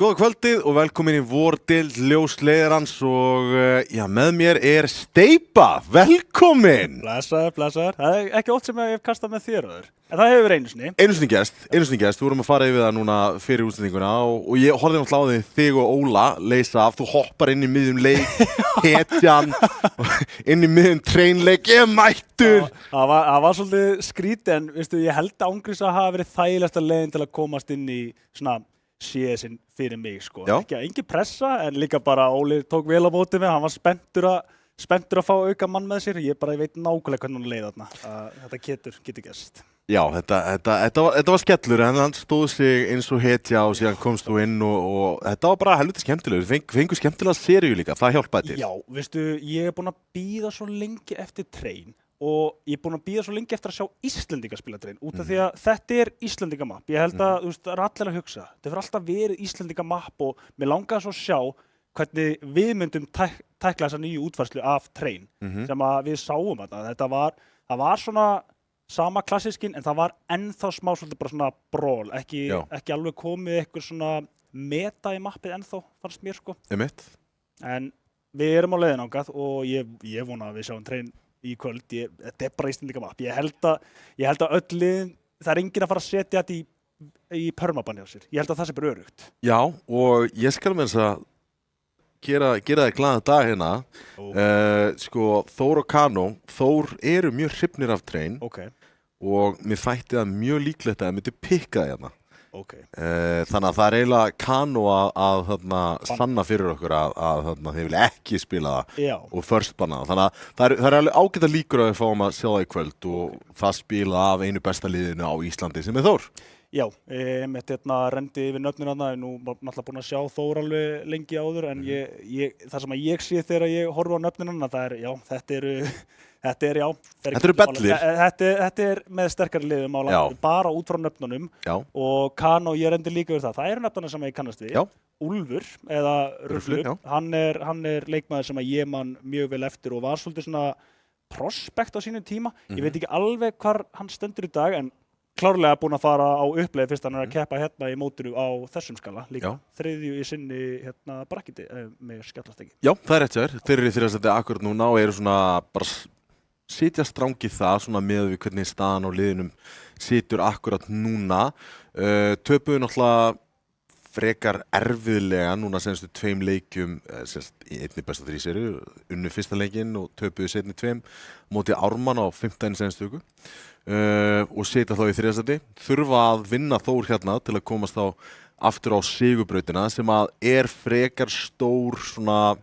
Góða kvöldið og velkomin í vordeild ljósleiðarans og með mér Steipa, velkomin! Blessaður. Það ekki oft sem ég hef kastað með þér öður. En það hefur einu sinni. Einu sinni gest, þú vorum að fara yfir það núna fyrir útsendinguna og ég horfði náttúrulega á þig og Óla leysa af, þú hoppar inn í miðjum leik, hetjan, inn í miðjum treinleik, ég mættur! Það var svolítið skrítið en veistu, ég held að ángrís að hafa verið þægilegasta leiðin til að komast inn í svona CS-in fyrir mig sko. Engin pressa en líka bara Óli tók vel á móti mig, hann var spenntur að fá auka mann með sér. Ég veit nákvæmlega hvernig hún leið þarna. Þetta getur gerst. Já, þetta var skellur en hann stóð sig eins og hetja og síðan komst þú inn og þetta var bara helviti skemmtilegur. Fengu skemmtilega seríu líka, það hjálpaði til. Já, veistu, ég er búinn að bíða svo lengi eftir Train og ég er búinn að bíða svo lengi eftir að sjá Íslendinga spila Train út af því að þetta er Íslendingamapp. Ég held að, þú veist, það er allir að hugsa. Þetta hefur alltaf verið Íslendingamapp og mér langaði svo að sjá hvernig við myndum tækla þessa nýju útfærslu af Train sem að við sáum þetta. Það var svona sama klassískin en það var ennþá smá svolítið bara svona brawl, ekki alveg komið eitthvað svona meta í mappið ennþá, fannst mér sko. En við erum á leiðin ángað og ég vona að við sjáum Train í kvöld. Þetta er bara Íslendingamapp. Ég held að öll liðin, það er enginn að fara að setja þetta í permabanni á sér. Ég held að það sé bara örugt. Já, og ég skal með þess að gera þig glaðan dag hérna. Sko, Þór og Kano, Þór eru mjög hrifnir af Train og mér þætti það mjög líklegt að það myndi pikka það hérna. Þannig að það er eiginlega Kano að sanna fyrir okkur að þeir vilja ekki spila það og first banna það. Þannig að það er alveg ágæta líkur að við fáum að sjá það í kvöld og það spila af einu besta liðinu á Íslandi sem er Þór. Já, mitt rendi yfir nöfnin þarna, ég er nú náttúrulega búinn að sjá Þór alveg lengi áður en það sem að ég sé þegar ég horfi á nöfnin þarna, það er, já, þetta eru bellir. Þetta er með sterkari liðum á landinu, bara út frá nöfnunum og Kano, ég rendi líka yfir það. Það eru nöfnuna sem ég kannast við. Úlfur, eða Rufflur, hann er leikmaður sem að ég man mjög vel eftir og var svolítið svona prospekt á sínum tíma. Ég veit ekki alveg hvar hann stendur í dag en klárlega búinn að fara á uppleið fyrst hann er að keppa hérna í mótinu á þessum skala líka. Þriðju í sinni brakkiti með skellast ekki. Já, það er rétt sér. Þeir eru í þriðastætti akkurat núna og eru svona bara sitja strangi það svona með við hvernig staðan á liðinum situr akkurat núna. Töpuðu náttúrulega frekar erfiðlega núna senstu 2 leikjum í einni besta 3 seríu, unnu fyrsta leikinn og töpuðu seinni 2 móti Ármann á 15. senstu viku. Og sitja þá í þriðastætti, þurfa að vinna Þór hérna til að komast þá aftur á sigurbrautina sem að er frekar stór svona,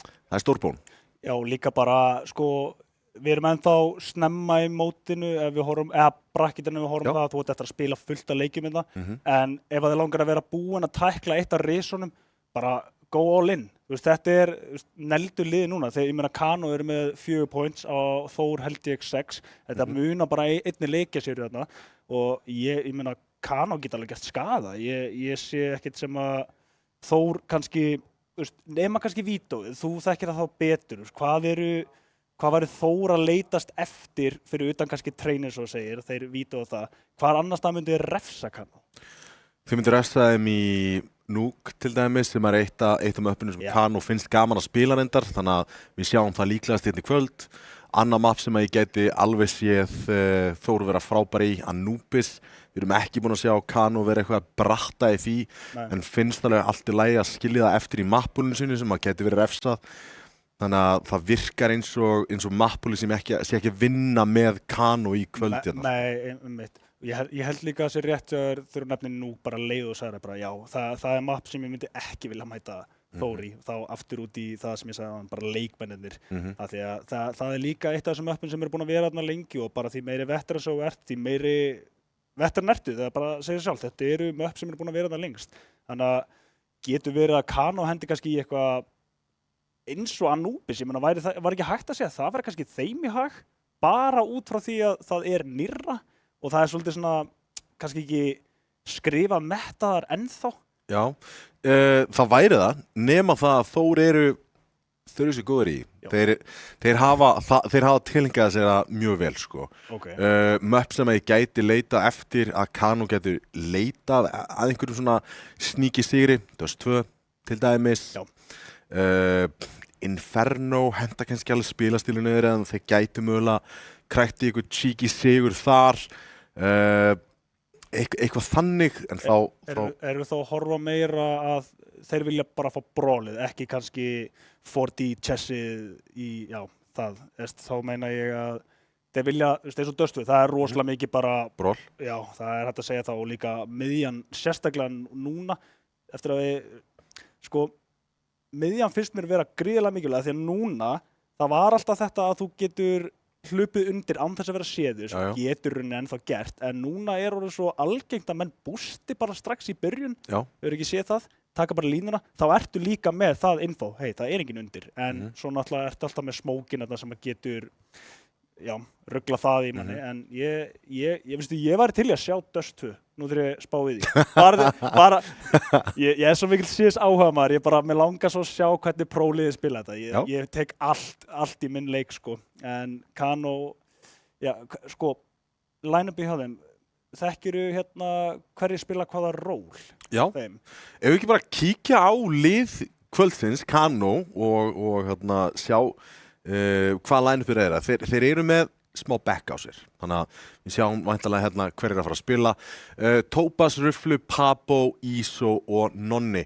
það er stórbón. Já, líka bara, sko, við erum ennþá snemma í mótinu ef við horfum, eða brakkitinu við horfum það, þú ert eftir að spila fullt af leikjum hérna, en ef að þið langar að vera búin að tækla eitt af risunum, bara go all in. Þú veist, þetta er neldur liði núna. Þegar ég meina Kano eru með 4 points á Þór held ég 6. Þetta munar bara einni leikjaseríu þarna og ég meina Kano geta alveg gert skaða. Ég sé ekkert sem að Þór kannski, nema kannski vítóið, þú þekkir það þá betur. Hvað væri Þór að leitast eftir fyrir utan kannski Train svo segir, þeir vítóið það. Hvar annars það myndi refsa Kano? Þið myndi refsa þeim í Núk til dæmis sem er eitt af möppinu sem Kano finnst gaman að spila reyndar þannig að við sjáum það líklegast hérna í kvöld. Annað mapp sem að ég gæti alveg séð Þór vera frábær í Anubis. Við erum ekki búin að sjá Kano vera eitthvað að bratta í því en finnst alveg allt í lagi að skilja það eftir í mappulinu sinni sem að gæti verið refsað. Þannig að það virkar eins og mappuli sem sé ekki vinna með Kano í kvöld hérna. Nei, mitt. Ég held líka að það sé rétt þegar þú nefnir nú bara leið og sagði bara já, það er mapp sem ég myndi ekki vilja mæta Þór í, þá aftur út í það sem ég sagði bara leikmennirnir. Af því að það er líka eitt af þessum möppum sem eru búin að vera þarna lengi og bara því meiri vettara svo því meiri vettara nertu, það bara segir sjálf, þetta eru möpp sem eru búin að vera þarna lengst. Þannig að getur verið að Kano hendi kannski í eitthvað eins og Anubis, ég meina var ekki hægt að segja það verður kannski þeim í hag, bara út frá því að það er nýrra og það er svolítið svona, kannski ekki skrifa mettaðar ennþá. Já, það væri það, nema það að Þór eru svo góður í. Þeir hafa tilhengað sér það mjög vel sko. Okay. Möpp sem að ég gæti leitað eftir að Kano getur leitað að einhverjum svona sníki sigri, Dust 2 til dæmis. Inferno henda kannski alveg spilastílu niður en þeir gætu mögulega krækti ykkur cheeky sigur þar. Eitthvað þannig en þá Eru þá að horfa meira að þeir vilja bara fá brólið, ekki kannski 4D chessið í, það, þá meina ég að þeir vilja, eins og Dust 2, það er rosalega mikið bara bról. Já, það er hægt að segja það og líka miðjan sérstaklega núna eftir að við, miðjan finnst mér vera gríðarlega mikilvæg því að núna, það var alltaf þetta að þú getur hlupið undir án þess að vera séður sem getur rauninni ennþá gert en núna er orðið svo algengt að menn bústi bara strax í byrjun þau eru ekki séð það, taka bara línuna þá ertu líka með það info, það er engin undir en svo náttúrulega ertu alltaf með smókin sem að getur ruggla það í manni en ég væri til í að sjá Dust 2 nú þegar ég spá í því ég er svo mikil CS áhuga maður mér langar svo að sjá hvernig próliðið spila þetta ég tek allt í minn leik en Kano line-upi hjá þeim þekkiru hverjir spila hvaða ról þeim ef við ekki bara kíkja á lið kvöldsins Kano og sjá hvað line-upið þeir eru með smá back á sér þannig að við sjáum væntanlega hver er að fara að spila Topaz, Rufflu, Pabo, Iso og Nonni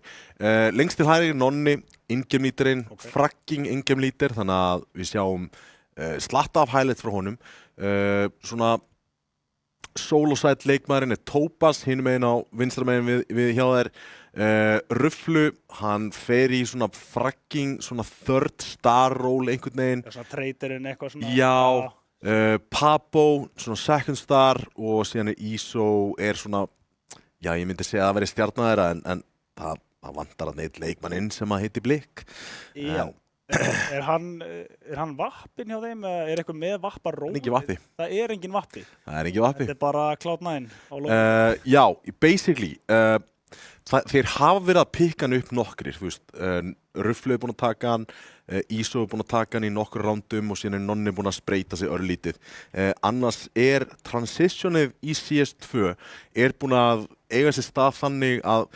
lengst til hægri Nonni, ingame-líterinn fracking ingame-líter þannig að við sjáum slatta af highlights frá honum svona solo-side leikmaðurinn er Topaz hinum megin á vinstra megin við hjá þær Rufflu, hann fer í svona fracking, svona third star role einhvern veginn svona traitorinn eitthvað svona Pabo, svona second star og síðan er Iso svona, ég myndi segja að það veri stjarnan þeirra en það vantar að neitt leikmanninn sem að heiti Blikk Er hann vappinn hjá þeim? Er eitthvað með vapparól? Engin vappi. Það er engin vappi? Það er engin vappi. Þetta er bara Cloud9 á lóðum? Já, basically. Þeir hafa verið að pikka hann upp nokkrir. Rufflu er búin að taka hann, Iso er búin að taka hann í nokkur rándum og síðan er Nonni búin að spreita sig örlítið. Annars er transitionið í CS2 búin að eiga sér stað þannig að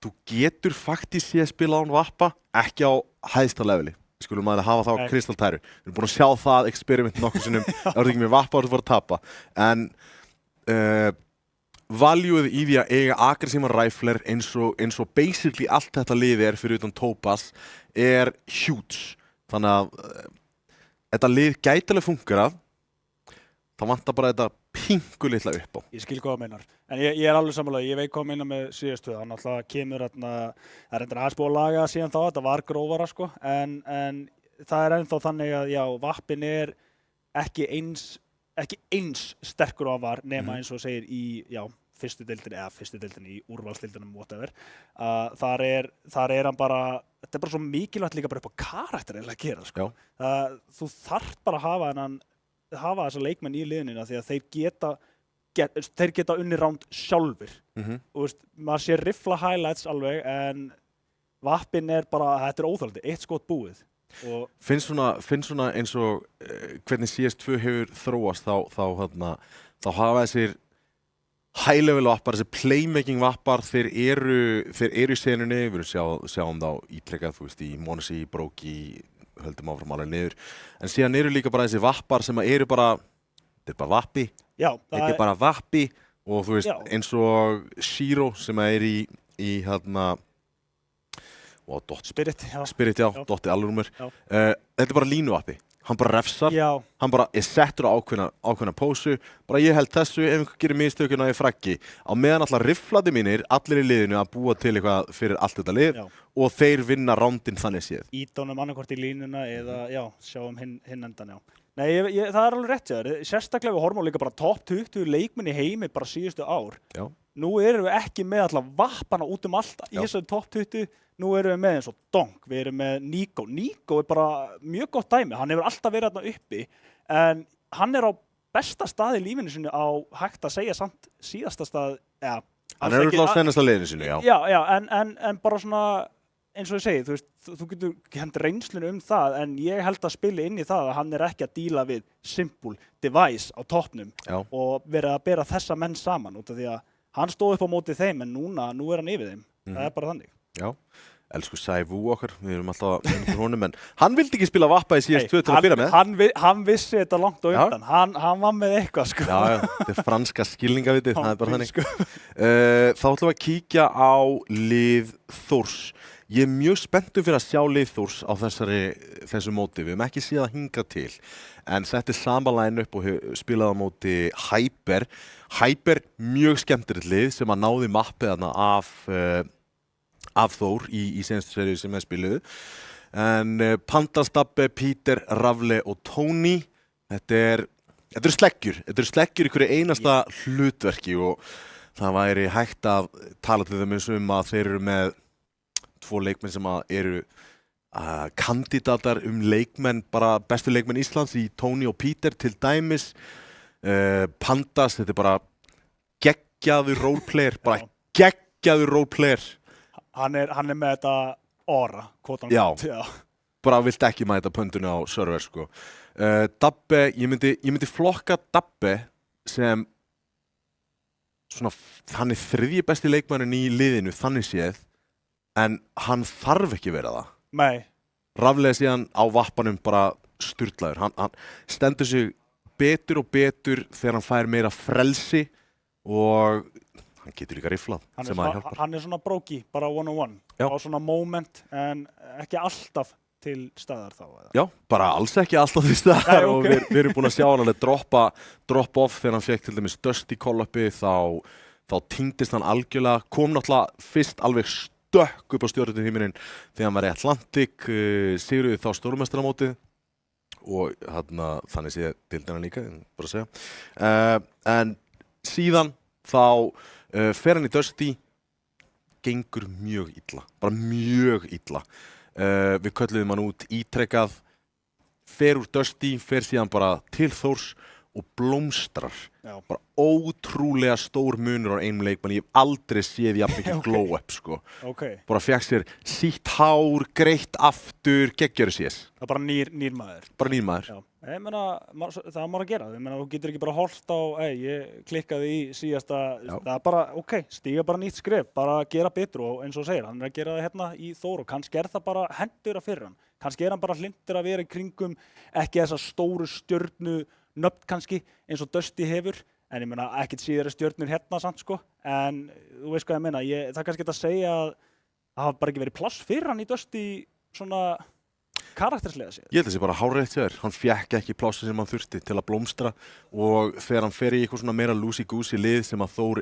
þú getur faktist sé að spila án vappa, ekki á hæðsta leveli. Við skulum að hafa það á kristaltæru. Við erum búin að sjá það experiment nokkur sinnum, það er ekki með vappa og þú fór að tapa. En valueið í því að eiga aggressívan rifler eins og basically allt þetta liði fyrir utan Topaz huge. Þannig að þetta lið gætilega fungerað, það vantar bara þetta pingu litla upp á. Ég skil hvað það meinar. En ég er alveg sammála, ég veit hvað meina með síðastu. Þannig að það kemur það er endur aðeins búið að laga síðan þá, þetta var grófara en það er ennþá þannig að vappin er ekki eins sterkur á var nema eins og segir í fyrstu deildinni í úrvalsdeildinum whatever. Þar er hann bara, þetta er bara svo mikilvægt líka bara upp á karakter að gera þú þarft bara að hafa þessa leikmenn í liðinu því að þeir geta unni ránd sjálfur og maður sé riffla highlights alveg en vappin er bara, þetta er óþolandi, eitt skot búið Finnst svona eins og hvernig CS2 hefur þróast þá hafa þessir high level vappar, þessi playmaking vappar þeir eru í senunni, við sjáum þá ítrekkað í Monesi, Bróki höldum áfram alveg niður en síðan eru líka bara þessi vappar sem eru bara þetta er bara vappi þetta er bara vappi og þú veist eins og Shiro sem er í Spirit, Dotti alveg þetta er bara línuvappi hann bara refsar, hann bara settur á ákveðna pósu, bara ég held þessu ef einhver gerir mistökuna í fraggi á meðan alltaf rifflandi mínir, allir í liðinu að búa til eitthvað fyrir allt þetta lið og þeir vinna rándinn þannig séð. Ídónum annarkvort í línuna eða sjáum hinn endan Nei, það er alveg rétt sér, sérstaklega við horfum á líka bara top 20 leikmenn í heimi bara síðustu ár. Nú erum við ekki með alltaf vappana út allt í þessu top 20 Nú erum við með eins og Donk, við erum með Nico. Nico er bara mjög gott dæmi, hann hefur alltaf verið þarna uppi en hann er á besta stað í lífinu sinu á hægt að segja samt síðasta stað Hann er auðvitað á stennasta liðinu sinu, Já, en bara svona eins og ég segi, þú veist, þú getur hent reynslinu það, en ég held að spili inn í það að hann ekki að díla við simple device á toppnum og verið að bera þessa menn saman út af því að hann stóð upp á móti þeim, en nú hann yfir þeim. Það bara þannig. Já. Elsku Sævú okkar, við erum alltaf með honum, en hann vildi ekki spila Vappa í síðast 2 til að byrja með. Hann vissi þetta langt á undan, hann var með eitthvað, sko. Já, þetta er franska skilningavitið, það bara þannig. Þá ætlum við að kíkja á lið Þórs. Ég mjög spenntur fyrir að sjá lið Þórs á þessu móti, við höfum ekki séð að hinga til, en þetta sama line-up og spilaði á móti Hyper. Hyper, mjög skemmtilegt lið sem að náði mappið þarna af Þór í senstu seríu sem spiluðu. En Panda, Stabbe, Peter, Rafle og Tony, þetta eru sleggjur í hverju einasta hlutverki og það væri hægt að tala til þeim að þeir eru með 2 leikmenn sem eru kandidatar leikmenn, bara bestu leikmenn Íslands í Tony og Peter til dæmis. Pandas, þetta bara geggjaður roleplayer, Hann er með þetta aura, quote unquote. Já, bara vilt ekki mæta pöndunni á server, sko. Dabbe, ég myndi flokka Dabbe sem svona, hann 3. besti leikmanninn í liðinu, þannig séð, en hann þarf ekki vera það. Nei. Raflega síðan á vappanum bara sturlaður. Hann stendur sig betur og betur þegar hann fær meira frelsi og hann getur líka rifflað sem að hjálpar. Hann svona bróki, bara one-on-one á svona moment, en ekki alltaf til staðar þá. Já, bara alls ekki alltaf til staðar. Og við erum búin að sjá hann alveg drop off þegar hann fekk til dæmis Dusty call-upi, þá týndist hann algjörlega, kom náttúrulega fyrst alveg stökk upp á stjörnuhiminin þegar hann var í Atlantic, sigruði þá stórmeistaramótið og þannig sé deildina líka, bara að segja. En síðan þá fer hann í Dusty, gengur mjög illa, bara mjög illa. Við kölluðum hann út ítrekkað, fer úr Dusty, fer síðan bara til Þórs og blómstrar. Já. Bara ótrúlega stór munur á einum leikmann, ég hef aldrei séð jafn mikið glow up, sko. Bara fekk sér sítt hár, greitt aftur, geggjörðu sér. Það er bara nýr maður. Bara nýr maður. Já. Ég meina, það maður að gera. Ég meina, þú getur ekki bara horft á, ég klikkaði í síðasta, það er bara, stíga bara nýtt skref, bara gera betur og eins og segir, hann að gera það hérna í Þór og kannski það bara hendur fyrir hann. Kannski hann bara hlindur að vera í kringum, ekki þessa stóru stjörnu nöfn kannski, eins og Dusty hefur, en ég meina, ekkert síðari stjörnur hérna samt, sko, en þú veist hvað ég meina, það kannski að segja að það hafa bara ekki verið pláss fyrir hann í Dusty svona karakterslega séð. Ég held að það sé bara hárrétt hjá þér. Hann fékk ekki plássi sem hann þurfti til að blómstra og þegar hann fer í eitthvað svona meira loosey-goosey lið sem að Þór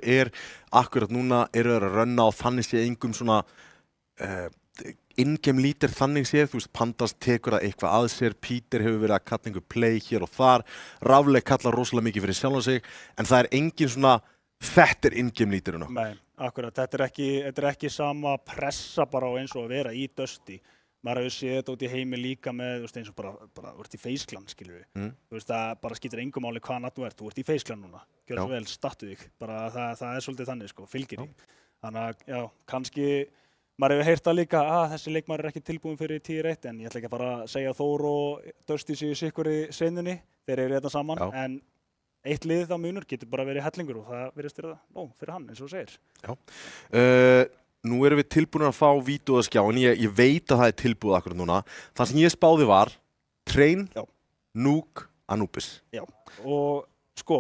akkurat núna eru þeir að rönna og þannig sé engum svona in-game lítir þannig séð, þú veist, Pandas tekur það eitthvað að sér, Peter hefur verið að kalla einhver play hér og þar, Rafle kallar rosalega mikið fyrir sjálfan sig, en það engin svona, þetta in-game lítirinn. Nei, akkurat, þetta er ekki sama pressa bara á eins og að vera í Dusty. Maður hefur séð þetta út í heimi líka með, þú veist, eins og bara ert í Face Clan, skilur við. Þú veist, það bara skiptir engum máli hvaðan þú ert, þú ert í Face Clan núna. Gjörðu svo vel, stattu þig. Bara það er svolítið þannig, sko, fylgir því. Þannig að, já, kannski, maður hefur heyrt það líka, þessi leikmaður ekki tilbúin fyrir tier 1, en ég ætla ekki að fara að segja Þór og Dusty séu sikkur í senunni, þeir eru þetta saman, en eitt lið á munur getur bara verið hellingur og það virðist vera það, fyrir hann, eins og þú segir. Já. Nú erum við tilbúin að fá vídeóðaskjá, en ég veit að það er tilbúið akkurat núna. Það sem ég spáði var Train, Nuke, Anubis. Já, og sko,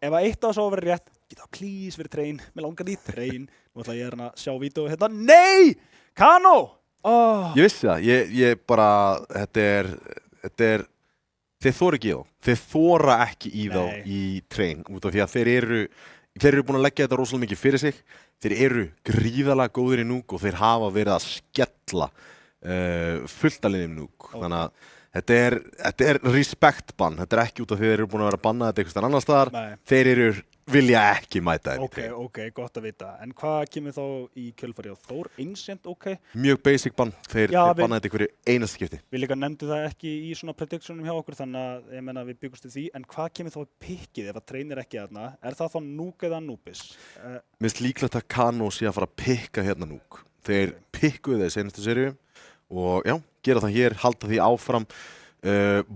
ef að eitt af þessu á að vera rétt, geta please verið Train, mér langar í Train. Nú ætla ég að sjá vídeó hérna. Nei! Kano! Ég vissi það, ég bara, þetta er, þeir þóra ekki í þá. Þeir þóra ekki í þá í Train, út af því að þeir eru búin að leggja þetta rosalega mikið fyrir sig. Þeir eru gríðarlega góðir í Nuke og þeir hafa verið að skella fullt að liðum Nuke. Þannig að þetta er respect ban. Þetta er ekki út af því þeir eru búin að vera að banna þetta eitthvað annar staðar. Þeir vilja ekki mæta þeim. Ok, gott að vita. En hvað kemur þá í kjölfarið á Þór? Ancient, Mjög basic ban. Þeir banna þetta einhverju einasta skipti. Við líka nefndu það ekki í svona predictionum hjá okkur, þannig að ég menna við byggumst til því. En hvað kemur þá í pikkið ef að Train ekki þarna? Er það þá Nuke eða Anubis? Mér finnst líklegt að Kano sé að fara að pikka hérna Nuke. þeir pikkuðu þeir senastu seríu og já, gera það hér, halda því áfram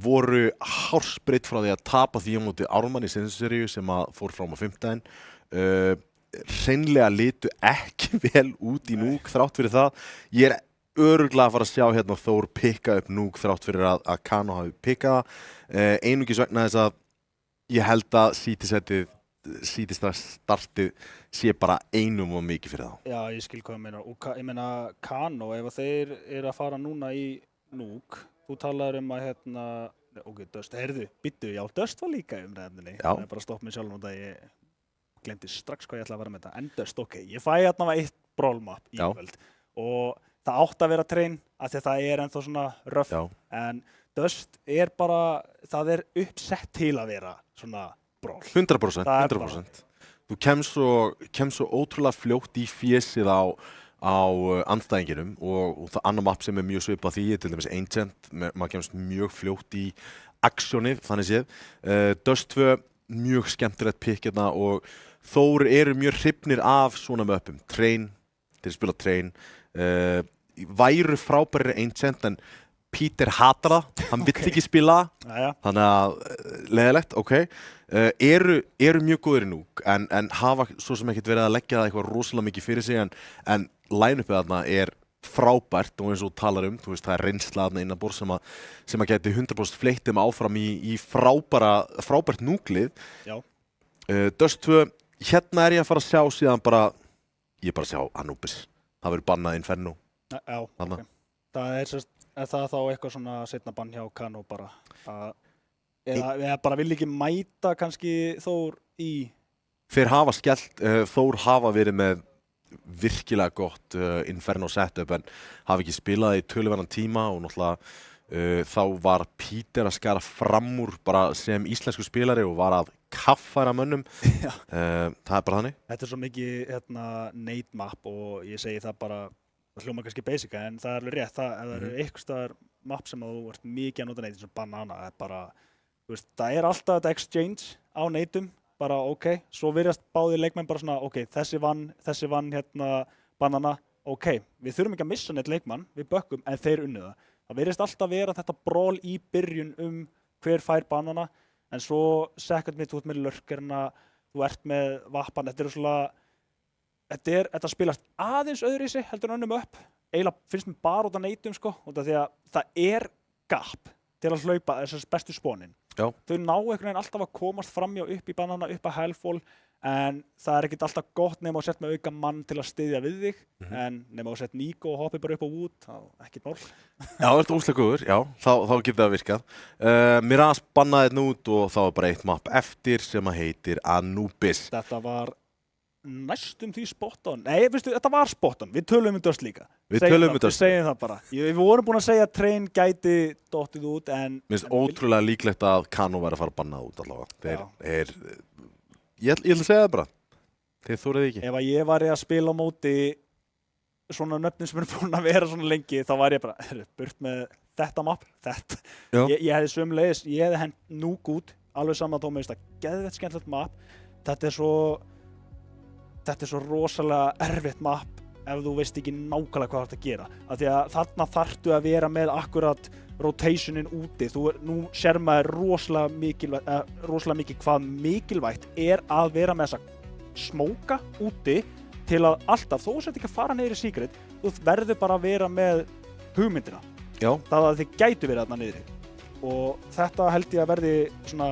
voru hársbreytt frá því að tapa því á móti Ármann í senastu seríu sem að fór fram á 5. Hreinlega litu ekki vel út í Núk þrátt fyrir það. Ég er örugglega að fara að sjá hérna Þór pikka upp Núk þrátt fyrir að Kano hafi pikkað einungis vegna þess að ég held að startið sé bara einum og mikið fyrir þá. Já, ég skil hvað meina og ég meina Kano, ef þeir eru að fara núna í Núk, þú talar að ok, Dust, byttu, já, Dust var líka umræðinni, það er bara að stoppa mig sjálf og ég glemdi strax hvað ég ætla að vera með þetta, en Dust, ok, ég fæ eitt brawlmap í kvöld og það átt að vera train af því að það er ennþá svona röff, en Dust er bara, það er uppsett til að vera svona brawl. 100%. Þú kemst svo ótrúlega fljótt í fésið á andstæðinginum og það annar mapp sem er mjög svipað því, til dæmis Ancient, maður kemst mjög fljótt í aksjónið, þannig séð. Dust 2, mjög skemmtilegt pikk hérna og Þór eru mjög hrifnir af svona möppum. Train, þeir spila Train, væru frábærir Ancient en Peter hatar það, hann vill ekki spila, þannig að leiðilegt, ok. Eru mjög góðir í Núk en hafa svo sem ekkert verið að leggja það eitthvað rosalega mikið fyrir sig en line-upið þarna er frábært og eins og talar þú veist, það er reynsla þarna innan borð sem að geti 100% fleytt áfram í frábært Núklið. Dust 2, hérna er ég að fara að sjá síðan ég er bara að sjá Anubis, það verður bannað Inferno. Já, ok. Er það þá eitthvað svona seinna bann hjá Kano bara? Eða bara vil ekki mæta kannski Þór í? Þeir hafa skellt, Þór hafa verið með virkilega gott Inferno setup en hafa ekki spilað í töluverðan tíma og náttúrulega þá var Peter að skara fram úr bara sem íslensku spilari og var að kaffæra mönnum. Það er bara þannig. Þetta er svo mikið nade map og ég segi það bara, það hljómar kannski basica en það er alveg rétt, ef það eru eitthvað staðar map sem þú ert mikið að nota nade eins og banana, það er bara, þú veist, það er alltaf þetta exchange á nadeum, bara ok, svo virðast báðir leikmenn bara svona, ok, þessi vann banana, ok, við þurfum ekki að missa neitt leikmann, við bökkum, en þeir unnu það. Það virðist alltaf vera þetta brawl í byrjun hver fær banana, en svo second mid, þú ert með lurkerna, þú ert með vappan, þetta spilast aðeins öðruvísi heldur en önnum upp. Eiginlega finnst mér bara út af nadeum út af því að það er gap til að hlaupa þessar bestu spawnin. Þau ná einhvern veginn alltaf að komast framjá upp í banana, upp að hellfall, en það er ekkert alltaf gott nema að setja með auka mann til að styðja við þig, en nema að setja Nico og hoppi bara upp á Wood, þá ekkert mál. Já, það er óslega góður, já, þá getur það virkað. Miraz bannaði þetta út og þá var bara eitt mapp eftir sem að heitir Anubis. Þetta var næstum því spot on. Nei, veistu, þetta var spot on. Við tölum Dust líka. Við segjum það bara. Við vorum búin að segja að Train gæti dottið út, en mér finnst ótrúlega líklegt að Kano væri að fara að bannað út allavega. Ég ætla að segja það bara. Þeir þórið ekki. Ef ég væri að spila á móti svona nöfnum sem er búin að vera svona lengi, þá væri ég bara, burt með þetta map, þetta. Ég hefði sömulegis, ég hefði hent Núk út, alveg saman að tóma, geðveitt skemmtilegt map. Þetta er svo rosalega erfitt map ef þú veist ekki nákvæmlega hvað þú ert að gera. Af því að þarna þarftu að vera með akkurat rotationin úti. Nú sér maður rosalega mikið hvað mikilvægt er að vera með þessa smóka úti til að alltaf, þó sett ekki að fara niður í secret, þú verður bara að vera með hugmyndina. Það að þið gætu verið þarna niðri. Og þetta held ég að verði svona,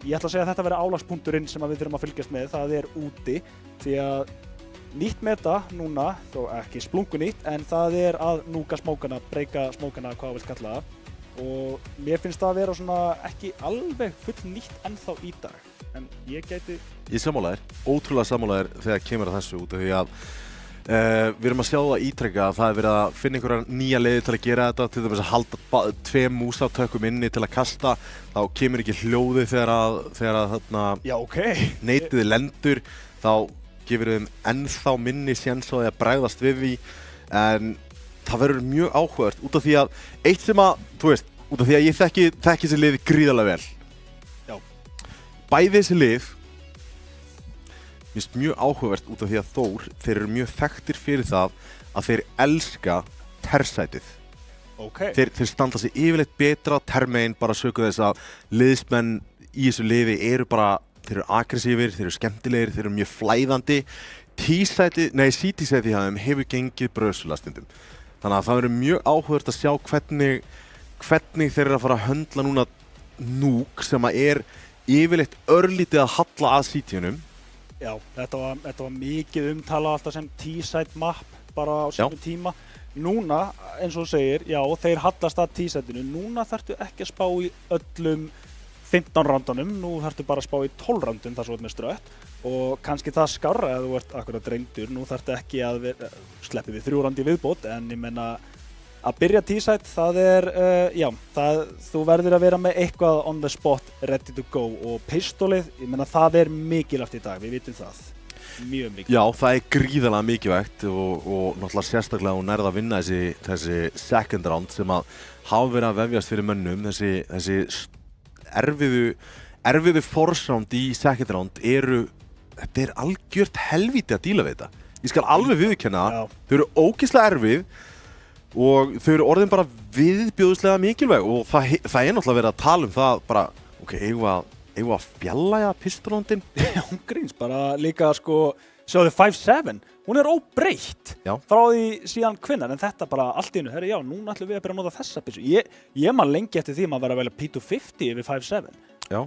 ég ætla að segja að þetta verði álagspunkturinn sem við þurfum að fylgjast með, það er úti, því að nýtt meta núna, þó ekki splunkunýtt, en það er að núka smókana, breyka smókana, hvað vilt kalla það. Og mér finnst það að vera svona ekki alveg full nýtt ennþá í dag, en ég gæti... Ég sammála þér, ótrúlega sammála þér þegar kemur að þessu út af því að við erum að sjá það ítrekka að það er verið að finna einhverja nýja leiði til að gera þetta, til þess að halda tveim músatökkum inni til að kasta, þá kemur ekki hljóði þegar neitiði lendur, þá gefur þeim ennþá minni séns á því að bregðast við því, en það verður mjög áhugavert út af því að eitt sem að, þú veist, út af því að ég þekki þessi lið gríðarlega vel. Bæði þessi lið finnst mjög áhugavert út af því að þeir eru mjög þekktir fyrir það að þeir elska tersætið. Ok. Þeir standa sig yfirleitt betra termein bara söku þess að liðsmenn í þessu liði eru bara, þeir eru aggressífir, þeir eru skemmtilegir, þeir eru mjög flæðandi. CT-sætið hjá þeim hefur gengið brösulega stundum. Þannig að það verður mjög áhugavert að sjá hvernig þeir eru að fara að höndla núna Nuke sem að er yfirleitt örlítið að halla að CT-unum. Já, þetta var mikið umtala alltaf sem T-side map bara á sínum tíma. Núna, eins og þú segir, já, þeir hallast að T-sætinu. Núna þarftu ekki að spá í öllum 15 rándunum, nú þarftu bara að spá í 12 rándum þar svo með strött og kannski það skárra ef þú ert akkurat reyndur. Nú þarftu ekki að sleppi við 3 rándi viðbót, en ég menna að byrja T-sæt, það er, þú verður að vera með eitthvað on the spot, ready to go og pistolið, ég menna það er mikilvægt í dag, við vitum það. Mjög mikilvægt. Já, það er gríðarlega mikilvægt og náttúrulega sérstaklega hún nærða að vinna þessi second round sem að hafa verið að vefjast fyrir mönnum. Þessi erfiðu force round í second round þetta er algjört helvíti að díla við þetta. Ég skal alveg viðurkenna það. Þau eru ógeðslega erfið og þau eru orðin bara viðbjóðslega mikilvæg og það er náttúrulega verið að tala um það bara, ok, eigum við að fjallæja pistolrondin? Já, hún gríns bara líka sko, sjáðu 5-7, hún er óbreytt frá því síðan hvenær, en þetta bara allt í einu, herri já, núna ætlum við að byrja að nota þessa pissu. Ég man lengi eftir því maður verið að velja P250 yfir 5-7.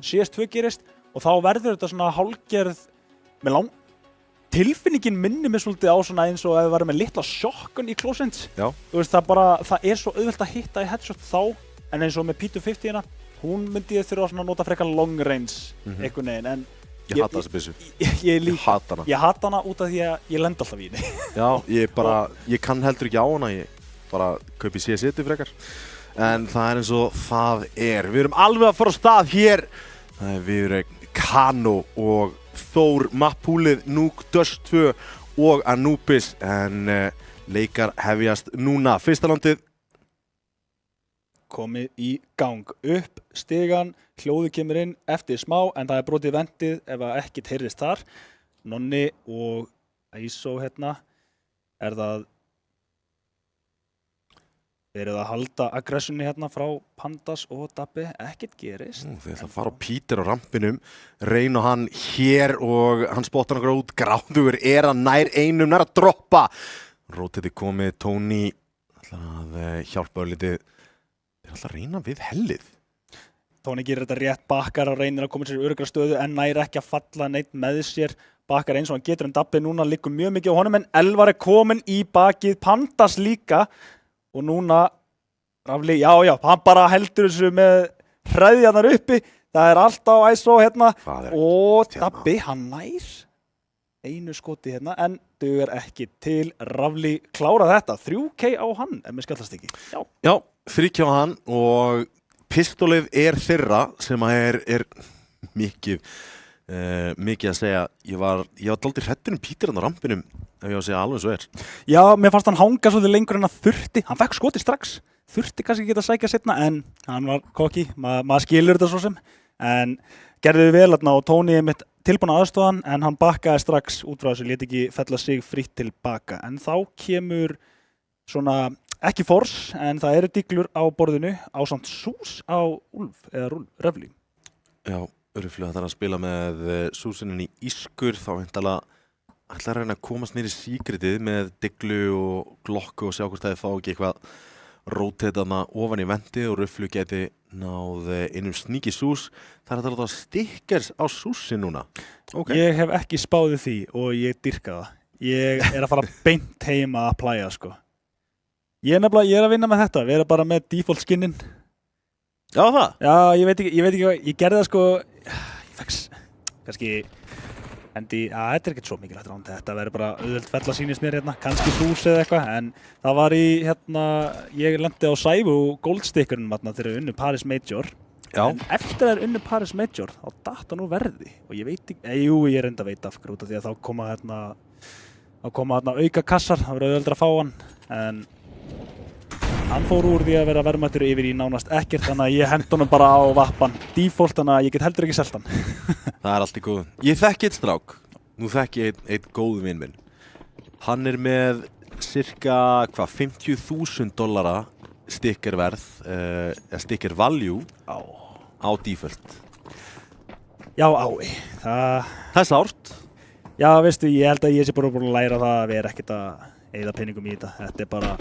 CS2 gerist og þá verður þetta svona hálfgerð með tilfinningin minni mig svolítið á svona eins og ef við varum með litla shotgun í close range. Þú veist, það er svo auðvelt að hitta í headshot þá, en eins og með P250-ina hún myndi ég þurfa að nota frekar long range einhvern veginn, en ég hata þessa byssu. Ég hata hana. Ég hata hana út af því að ég lenda alltaf í henni. Já, ég kann heldur ekki á hana, ég bara kaupi CS1 frekar. En það er eins og það er. Við erum alveg að fara á stað hér. Það er Viðureign, Kano og Þór, mappúlið, Nuke, Dust 2 og Anubis, en leikar hefjast núna. Fyrsta landið komið í gang upp stigan, hljóðu kemur inn eftir smá, en það er brotið vendið ef ekkert heyrðist þar. Nonni og ISO hérna, er það verið að halda aggressunni hérna frá Pandas og Dabbi, ekkert gerist. Þeir ætla að fara á Peter á rampinum, reyna hann hér og hann spottar hann út, Gráðugur er að nær einum, nær að droppa. Rótið komið, Tony ætla að hjálpa örlítið. Þeir ætla að reyna við hellið. Tony gerir þetta rétt, bakkar og reynir að koma sér í öruggra stöðu en nær ekki að falla neitt með sér. Bakkar eins og hann getur, en Dabbi núna liggur mjög mikið á honum, en Elvar er komin í bakið, Pandas líka. Og núna, Rafli, já, hann bara heldur þessu með hræðjarnar uppi. Það er allt á ISO hérna. Og Dabbi, hann nær einu skoti hérna, en dugar ekki til. Rafli klára þetta. 3K á hann, ef mér skallast ekki. Já, 3K á hann og pistolið er þeirra sem er mikið að segja. Ég var dálítið hræddur Peter á rampinum, ef ég á að segja alveg svo er. Já, mér fannst hann hanga svolítið lengur en að þurfti. Hann fekk skoti strax. Þurfti kannski ekki að sækja seinna, en hann var kokki. Maður skilur þetta svo sem. En gerði vel þarna og Tony er mitt tilbúin aðstofan, en hann bakkaði strax út frá þessu, lét ekki fella sig frítt tilbaka. En þá kemur svona, ekki force, en það eru diglur á borðinu, ásamt sús á Úlf, eða Röfli. Já, Röfli ætlar að spila með súsinin í ískur, þá ætlar að reyna að komast niður í síkritið með diglu og glokku og sjá hvort það fá ekki eitthvað rótetaðna ofan í vendi og Röfli geti náð innum sníki sús. Það er að láta stickers á súsin núna. Okay. Ég hef ekki spáðið því og ég dyrka það. Ég er að fara beint heima að playa, sko. Ég er að vinna með þetta, við erum bara með default skinnin. Já, það? Já, ég veit ekki hvað, ég gerði það sko, ég fekks, kannski, þetta er ekkert svo mikilvægt ránd, þetta verður bara auðvelt fella sýnist mér hérna, kannski sús eða eitthvað, en það var í, ég lendi á Sæfu Goldstickerunum hérna þegar unnu Paris Major. Já. En eftir að unnu Paris Major, þá datt hann úr verði, og ég veit ekki, ég reynda að veita af hverju út af því að þá koma auka kassar, það verður auðveldur að fá hann, en hann fór úr því að vera verðmættur yfir í nánast ekkert, þannig að ég hent honum bara á vappan default, þannig að ég get heldur ekki selt hann. Það er allt í góðu. Ég þekki eitt strák, nú þekki ég einn góð vinn minn. Hann er með cirka, 50.000 dollara stickerverð, sticker value Á. á default. Já, ái. Það er sárt. Já, veistu, ég held að ég sé bara búin að læra það að við erum ekkert að eyða peningum í þetta. Þetta er bara...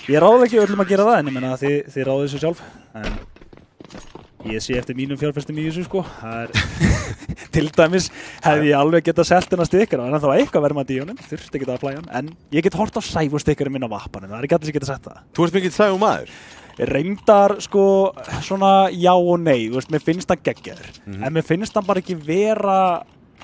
Ég ráði ekki öllum að gera það, en ég menna að þið ráðið þessu sjálf. En ég sé eftir mínum fjárfestum í þessu, sko. Það er... Til dæmis hefði ég alveg getað selt hennar stikkara, en þá eitthvað verðmætt í honum. Þurfti ekki að flæja hann. En ég get hort á sæfustikkarinn minn á vappanum. Það er ekki allir sem geta sett það. Þú ert mikið sæfum maður. Reyndar, sko, svona já og nei. Þú veist, mér finnst það geggjaður. En mér finnst hann bara ekki vera...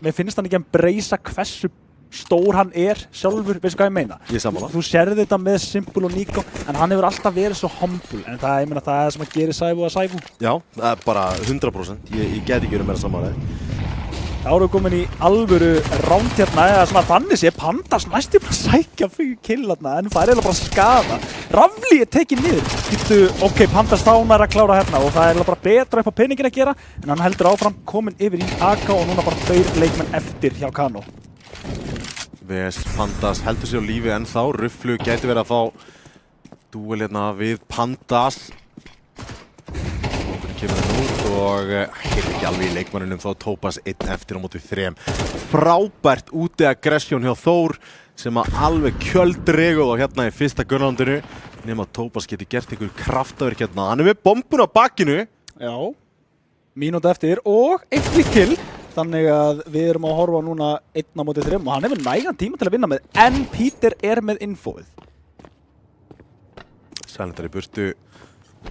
Mér finnst hann ekki að breysa hversu stór hann er sjálfur, veistu hvað ég meina? Ég sammála. Þú sérði þetta með Simple og Nico, en hann hefur alltaf verið svo humble, en það, ég meina, það er sem að gera Sæfu að Sæfu. Já, það er bara 100%. Ég get ekki verið meira samanlega. Þá erum við komin í alvöru ránd hérna, eða svona þannig sé Pandas næstu bara að sækja fyrir kill hérna, en það er eiginlega bara að skaða. Rafli er tekið niður. Getu, ok, Pandas þá nær að klára hérna og það er eiginlega bara betra upp á peningin að gera, en hann heldur áfram, komin yfir í AK og núna bara 2 leikmenn eftir hjá Kano. VS Pandas heldur sér á lífi ennþá. Rufflu gæti verið að fá dúel hérna við Pandas. Kemur það út og hefur ekki alveg í leikmannunum þá Topaz 1 eftir á móti 3. Frábært úti aggression hjá Þór sem að alveg kjöldreguð á hérna í fyrsta gunnándinu nema að Topaz geti gert einhver kraftaverk hérna. Hann er með bombun á bakkinu. Já, mínúta eftir og 1 kill. Þannig að við erum að horfa núna 1 á móti 3 og hann hefur nægan tíma til að vinna með, en Peter er með infóið. Sælentar í burtu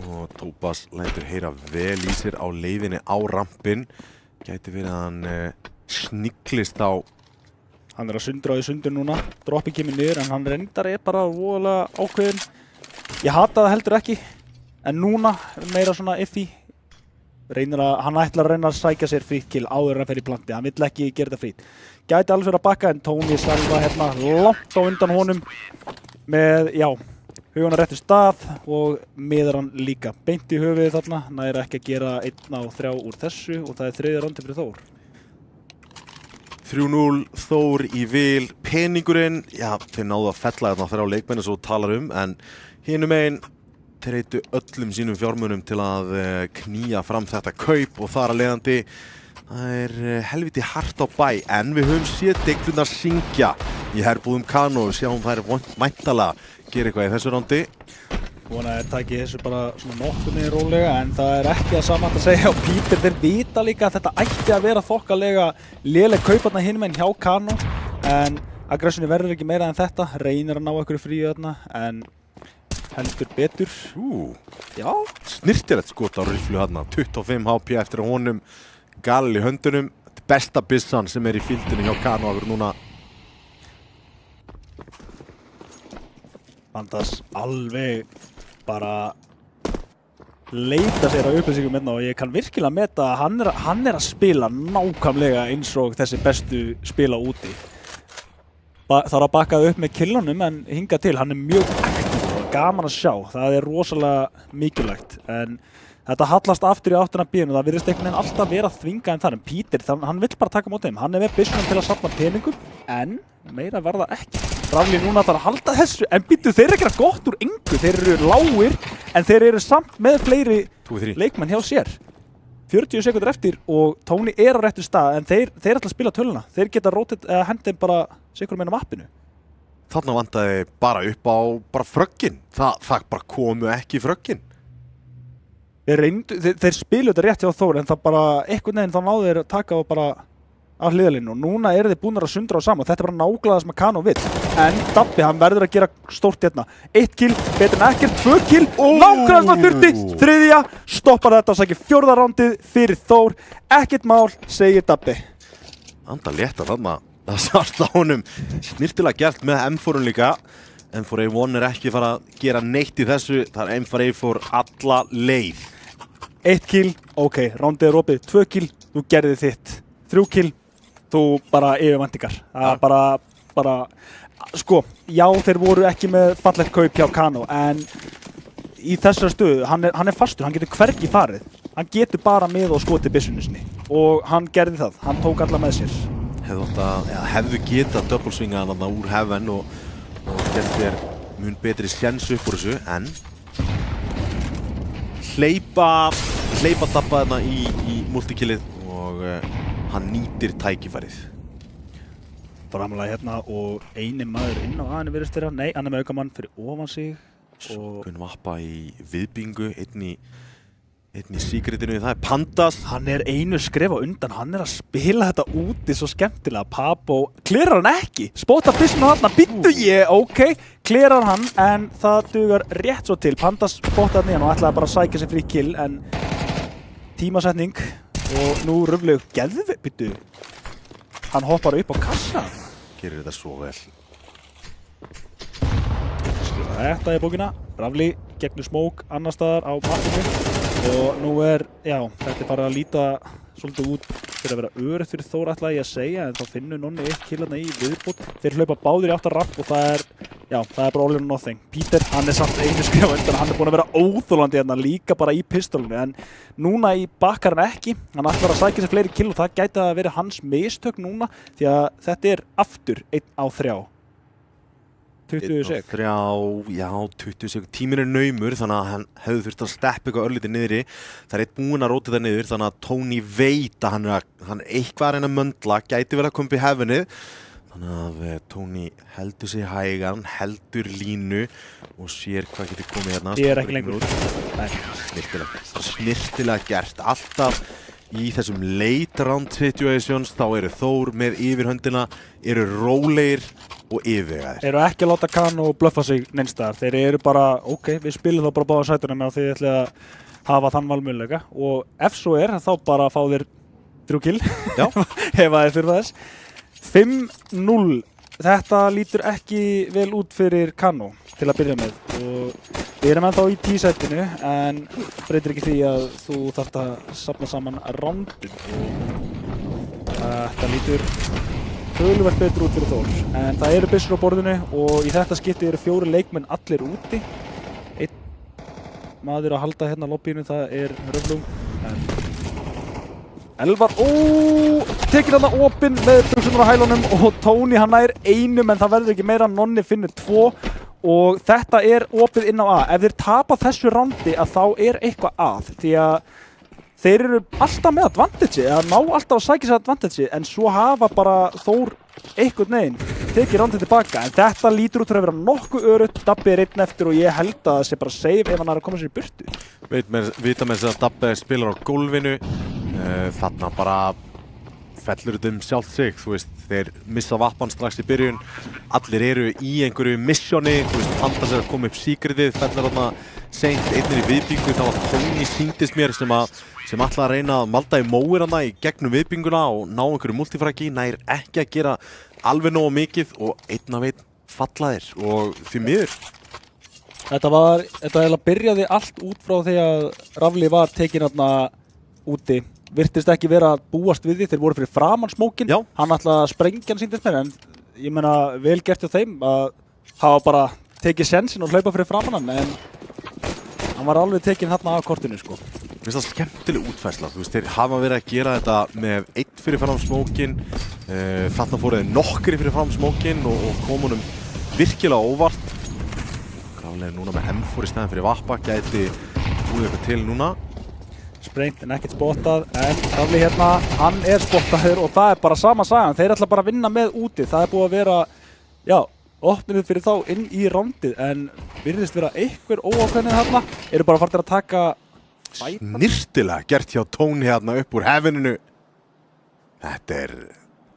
og Topaz lætur heyra vel í sér á leiðinni á rampinn. Gæti verið að hann sniglist á... Hann er að sundra í sundur núna, droppi kemur niður, en hann reyndar er bara voðalega ákveðin. Ég hata það heldur ekki, en núna meira svona iffy. Hann ætlar að reyna að sækja sér frýtt kill áður en að fer í planti, hann vill ekki gera þetta frýtt. Gæti alveg verið að bakka, en Tony Salva hérna langt á undan honum með, já, hugan að réttu stað og miðar hann líka beint í höfuðið þarna, næri ekki að gera 1 á 3 úr þessu og það er 3. rándi fyrir Þór. 3-0 Þór í vil. Peningurinn, já, þeir náðu að fella þarna 3 leikmenni svo talar en hinum einn þeir eittu öllum sínum fjármunum til að knýja fram þetta kaup og þar að leiðandi það er helviti hart á bæ en við höfum séð deiglunar syngja í herbúðum Kano og sjáum þær væntanlega gera eitthvað í þessu rándi. Vona að taki þessu bara svona nokkunni rólega en það er ekki að saman að segja og Peter þeir vita líka að þetta ætti að vera þokkalega léleg kauparna hinum en hjá Kano en aggressioni verður ekki meira en þetta, reynir að ná einhverju fríu þarna en heldur betur. Já. Snirtilegt skot á Rufflu hérna, 25 HP eftir honum, galil í höndunum, besta byssan sem er í fíldinu hjá Kano að vera núna. Pandas alveg bara leita sér á upplýsingum hérna og ég kann virkilega meta að hann er að spila nákvæmlega eins og þessi bestu spila úti. Það er að bakka upp með killunum en hinga til, hann er mjög aktív og gaman að sjá, það er rosalega mikilvægt en þetta hallast aftur í áttina bíðinu, það virðist einhvern veginn alltaf vera að þvinga en þar en Peter, hann vill bara taka mótið þeim, hann er með byssunum til að safna peningum en meira verða ekki. Rafli núna þarf að halda þessu en býttu þeir ekki að gott úr engu, þeir eru lágir en þeir eru samt með fleiri leikmenn hjá sér. 40 sekundur eftir og Tony er á réttu stað en þeir ætla að spila töluna, þeir geta hendið bara sikur meina mappinu. Þarna vantaði bara upp á bara fröggin, það bara komu ekki fröggin. Þeir spilu þetta rétt hjá Þór en það bara einhvern veginn þá náðu þeir að taka og bara af hliðalínu og núna eru þeir búinir að sundra á saman og þetta er bara nákvæmlega það sem að Kano vill en Dabbi, hann verður að gera stórt hérna 1 kill, betur en ekkert, 2 kill nákvæmlega sem að þurfti, 3, stoppar þetta og sækir 4. rándið fyrir Þór ekkert mál, segir Dabbi. Anda létta þarna, það sást á honum snirtilega gert með M4-un líka M4A1 er ekki fara að gera neitt í þessu, það er M4A4 alla leið. 1 kill, ok, rándið er opið, 2 kill, þú gerði þitt 3 kill, þú bara yfirvæntingar. Það er bara, sko, já þeir voru ekki með fallegt kaup hjá Kano en í þessari stöðu, hann er fastur, hann getur hvergi farið. Hann getur bara með og skotið byssunni sinni og hann gerði það, hann tók alla með sér. Hefðu getað double swinga hann úr heaven og skemmt þér mun betri séns upp úr þessu, en hleypa dabba þarna í multikillið og hann nýtir tækifærið. Framlega hérna og eini maður inn á A-inu virðist þeirra. Nei, hann með aukamann fyrir ofan sig. Gunn Vappa í viðbingu, einn í secretinu, það Pandas. Hann einu skref á undan, hann að spila þetta úti svo skemmtilega. Papo klerar hann ekki, spota byssuna þarna, býttu ég, ok, klerar hann, en það dugar rétt svo til. Pandas spotaði hann í hann og ætlaði bara að sækja sig frí kill, en tímasetning og nú röfleg geðvi, býttu. Hann hoppar upp á kassa. Gerir þetta svo vel. Skrifa þetta í bókina, Rafli gegnur smók annar staðar á markinu. Og nú þetta farið að líta svolítið út fyrir að vera öruggt fyrir Þór ætlaði ég að segja, en þá finnur Nonni eitt killarna í viðbót. Þeir hlaupa báðir í áttar rapp og það er bara all or nothing. Peter, hann samt einu skrifa undan, hann búinn að vera óþolandi hérna líka bara í pistolinu, en núna í bakkar hann ekki. Hann ætlar að sækja sér fleiri kill og það gæti að vera hans mistök núna, því að þetta er aftur 1 á 3. 20 sek. 20 sek. Tíminn naumur, þannig að hann hefði þurft að steppa eitthvað örlítið niðri. Það er búinn að róta það niður, þannig að Tony veit að hann eitthvað að reyna að möndla, gæti vel að koma upp í hefinið. Þannig að Tony heldur sig hægan, heldur línu og sér hvað getur komið hérna. Ég er ekki lengur. Snirtilega gert. Alltaf í þessum late round situations þá eru Þór með yfirhöndina, eru rólegir og yfirvegaðir. Eru ekki að láta Kano bluffa sig neinstaðar. Þeir eru bara, ok, við spilum þá bara báðum sætunum með að þið ætli að hafa þann valmöguleika og ef svo er þá bara fá þér 3 kill. Já. Ef að þið þurfa þess. 5-0. Þetta lítur ekki vel út fyrir Kano til að byrja með og við erum ennþá í 10-sætinu en breytir ekki því að þú þarft að safna saman rándum og þetta lítur töluvert betur út fyrir Þór, en það eru byssur á borðinu og í þetta skipti eru 4 leikmenn allir úti. Einn maður að halda hérna lobbyinu, það er Röflung. Elvar, tekir hann opinn með brugsunar á hælunum og Tony hann nær einum en það verður ekki meira, Nonni finnur 2 og þetta er opið inn á A. Ef þeir tapa þessu rándi að þá er eitthvað að, því að þeir eru alltaf með advantage, eða ná alltaf að sækja sér advantage, en svo hafa bara Þór einhvern veginn tekið rándið tilbaka, en þetta lítur út fyrir að vera nokkuð öruggt. Dabbi er einn eftir og ég held að það sé bara save ef hann er að koma sér í burtu. Vita með þess að Dabbi spilar á gólfinu, þarna bara fellur þetta sjálft sig, þú veist, þeir missa Vappan strax í byrjun, allir eru í einhverju missioni, þú veist, Pandas er að koma upp secretið, fellur þarna seint einnir í viðbingu, þá var Tony sýndist mér sem ætlaði að reyna að malda í móir hana í gegnum viðbinguna og ná einhverju multifragi, nær ekki að gera alveg nógu mikið og einn af einn fallaðir og því miður. Þetta byrjaði allt út frá því að Rafli var tekinn þarna úti. Virtist ekki vera að búast við því, þeir voru fyrir framan smókinn. Hann ætlaði að sprengja hann sýndist mér, en ég meina vel gert hjá þeim að hafa bara tekið sensinn og hlaupa fyrir framan hann, en hann var alveg tekinn þarna af kortinu sko. Mér finnst það skemmtileg útfærsla, þú veist, þeir hafa verið að gera þetta með 1 fyrir fram smókinn, þarna fóru þeir nokkri fyrir fram smókinn og kom honum virkilega óvart. Graflega núna með M4 í stæðan fyrir Vappa, gæti búið eitthvað til núna. Sprengt en ekkert spottað, en Rafli hérna, hann er spottaður og það er bara sama sagan. Þeir ætla bara að vinna með úti, það er búið að vera, opnuð fyrir þá inn í rándið, en virðist vera einhver óákveðnið þarna, eru bara farnir að taka snirtilega gert hjá Tony hérna upp úr hefininu. Þetta er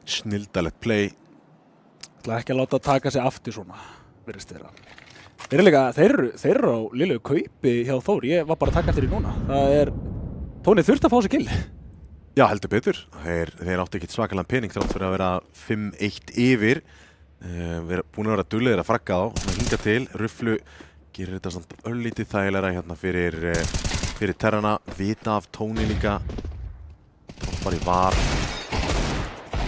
snildalegt play. ætla ekki að láta taka sig aftur svona, virðist vera. Þeir eru á lillegu kaupi hjá Þór, ég var bara að taka eftir því núna. Það er, Tony þurfti að fá sig kill. Já, heldur betur. Þeir áttu ekkert svakalega pening þrátt fyrir að vera 5-1 yfir. Búin að vera duglegir að fragga þá, hinga til. Rufflu gerir þetta samt örlítið þægilegra hérna fyrir Terrana. Vita af Tony líka. Bara í var.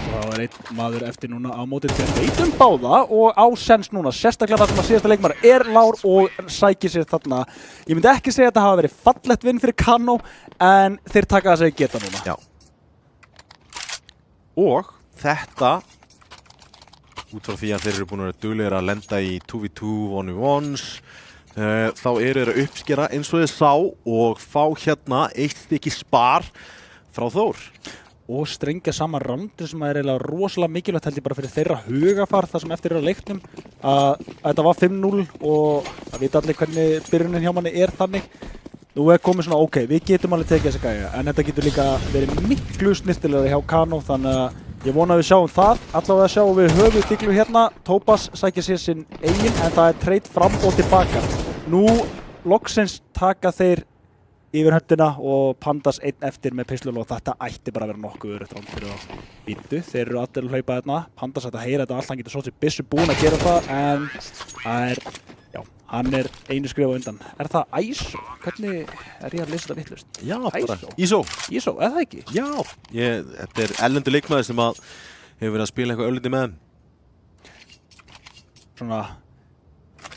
Það er einn maður eftir núna á mótið til veitum báða og á sens núna, sérstaklega þar sem að síðasta leikmaður er Lár og sækir sér þarna. Ég myndi ekki segja að þetta hafa verið fallegt vinn fyrir Kano, en þeir taka það sig geta núna. Já. Og þetta út frá því að þeir eru búin að vera duglegir að lenda í 2v2, 1v1s, þá eru þeir að uppskera eins og þeir sá og fá hérna eitt stykki spar frá Þór. Og strengja saman randir sem er eiginlega rosalega mikilvægt held ég bara fyrir þeirra hugafar þar sem eftir er á leiknum að þetta var 5-0 og það vita allir hvernig byrjunin hjá manni er þannig. Nú er komið svona ok, við getum alveg tekið þessa gæja en þetta getur líka verið miklu snirtilegri hjá Kano þannig að ég vona að við sjáum það. Allavega sjáum við höfuðdyglu hérna, Topaz sækir sér sinn eigin en það er trade fram og tilbaka. Nú loksins taka þeir yfir höndina og Pandas einn eftir með pislul og þetta ætti bara að vera nokkuð örugt ránd fyrir þá býtu. Þeir eru allir að hlaupa hérna, Pandas ætti að heyra þetta allt, hann getur sótt sér byssu búinn að gera það en það er, já, hann er einu skrif á undan. Er það ISO? Hvernig er ég að lesa þetta vitlaust? Já, bara ISO. ISO. ISO, er það ekki? Já, þetta er erlendur leikmaður sem að hefur verið að spila eitthvað öllindi með þeim. Svona,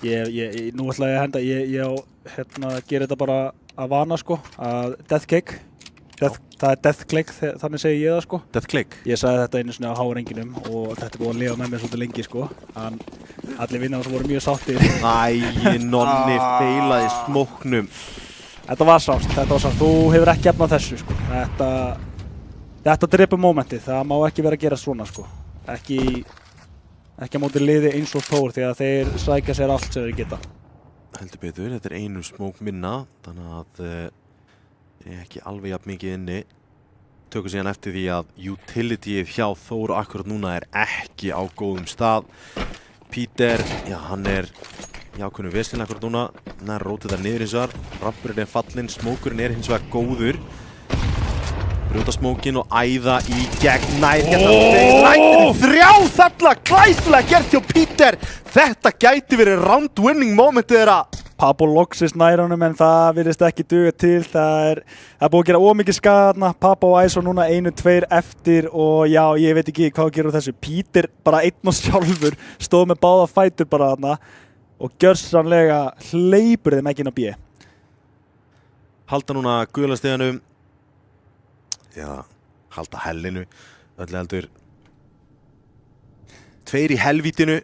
nú ætla ég að henda, ég á, hérna, gera þetta bara að vana sko, að Death Cake, það er Death Cake, þannig segi ég það sko. Death Cake? Ég sagði þetta einu svona á hárenginum og þetta er búið að lifa með mér svolítið lengi sko. Allir vinnar voru mjög sáttir. Æ, Nonni feilaði smóknum. Þetta var sárt, þú hefur ekki efnað þessu sko. Þetta drepur mómentið, það má ekki vera að gera svona sko. Ekki á móti liði eins og Þór því að þeir sækja sér allt sem þeir geta. Heldur betur, þetta er einu smók minna, þannig að ég er ekki alveg jafn mikið inni. Tökum síðan eftir því að utilityið hjá Þór akkurat núna er ekki á góðum stað. Peter, já hann er í ákveðnu veseni akkurat núna, hann er rótið þar niður hins vegar, rampurinn er fallinn, smókurinn er hins vegar góður. Brjóta smókin og æða í gegn nær hérna. Þrjá þarna, glæsilega gert hjá Peter. Þetta gæti verið round winning momentið þeirra. Papo loksist nær honum en það virðist ekki duga til. Það er búið að gera ómikið skaðna. Papo og ISO núna 1-2 eftir og já, ég veit ekki hvað gerur þessu. Peter bara einn og sjálfur stóð með báða fætur bara þarna og gjörsamlega hleypur þeim ekki inn á B. Halda núna gula stiganum. Já, halda hellinu, öllu heldur. Tveir í helvítinu.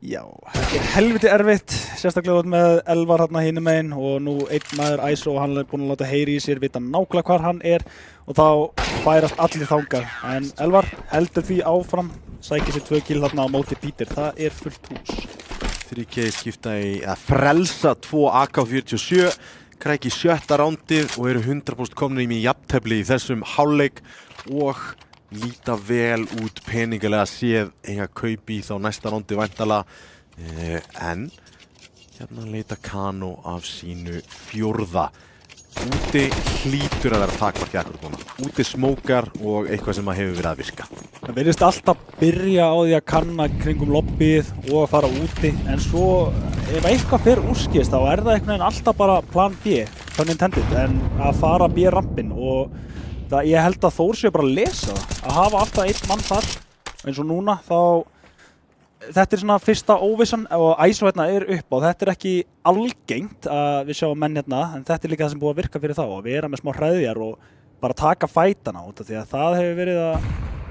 Já, þetta er helviti erfitt, sérstaklega með Elvar hérna hinum megin og nú einn maður ISO og hann er búinn að láta heyri í sér, vita nákvæmlega hvar hann er og þá færast allir þangað. En Elvar heldur því áfram, sækir sér 2 kill þarna á móti Peter, það er fullt hús. 3K skipta í að frelsa 2 AK-47. Kræki 7. rándið og eru 100% komnir í jafntefli í þessum hálfleik og líta vel út peningalega séð eiga kaupi í þá næsta rándi væntanlega. En hérna leita Kano af sínu 4. Úti hlýtur að vera takmarki akkurat núna. Úti smókar og eitthvað sem hefur verið að virka. Það virðist alltaf byrja á því að kanna kringum lobbyið og að fara úti en svo ef eitthvað fer úrskist þá er það einhvern veginn alltaf bara plan B, pun intended, en að fara B-rampinn og ég held að Þór sé bara að lesa það, að hafa alltaf einn mann þar eins og núna þá þetta er svona fyrsta óvissan og ISO hérna er upp á, þetta er ekki algengt að við sjáum menn hérna en þetta er líka það sem búið að virka fyrir þá að vera með smá hræðjar og bara taka fætana út af því að það hefur verið að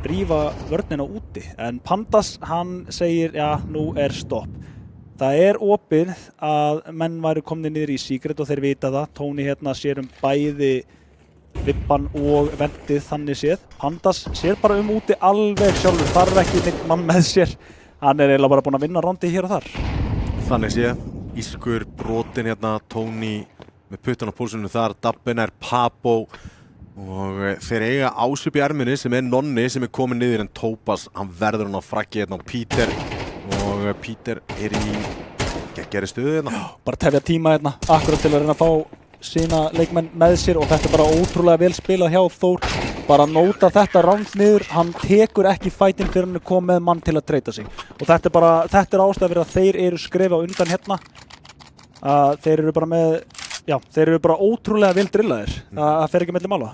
rífa vörnina úti en Pandas hann segir já nú er stopp. Það er opið að menn væru komnir niður í Secret og þeir vita það, Tony hérna sér bæði vippan og vendið þannig séð. Pandas sér bara úti alveg sjálfur, þarf ekki neitt mann með sér. Hann er eiginlega bara búinn að vinna rándið hér og þar. Þannig sé, ískur, brotin hérna, Tony með puttan á púlsunum þar, Dabbin er Papo og þeir eiga Ásip í erminni sem er Nonni sem er komin niður en Topaz, hann verður hann á frakki hérna á Peter og Peter er í geggjari stöðu hérna. Bara tefja tíma hérna, akkurat til að reyna að fá sína leikmenn með sér og þetta er bara ótrúlega vel spilað hjá Þór. Bara nóta þetta ránd niður, hann tekur ekki fætinn fyrir hann kom með mann til að treyta sig. Og þetta er ástæða fyrir að þeir eru skrifa undan hérna. Þeir eru bara með, já, þeir eru bara ótrúlega vel drillaðir. Það fer ekki milli mála.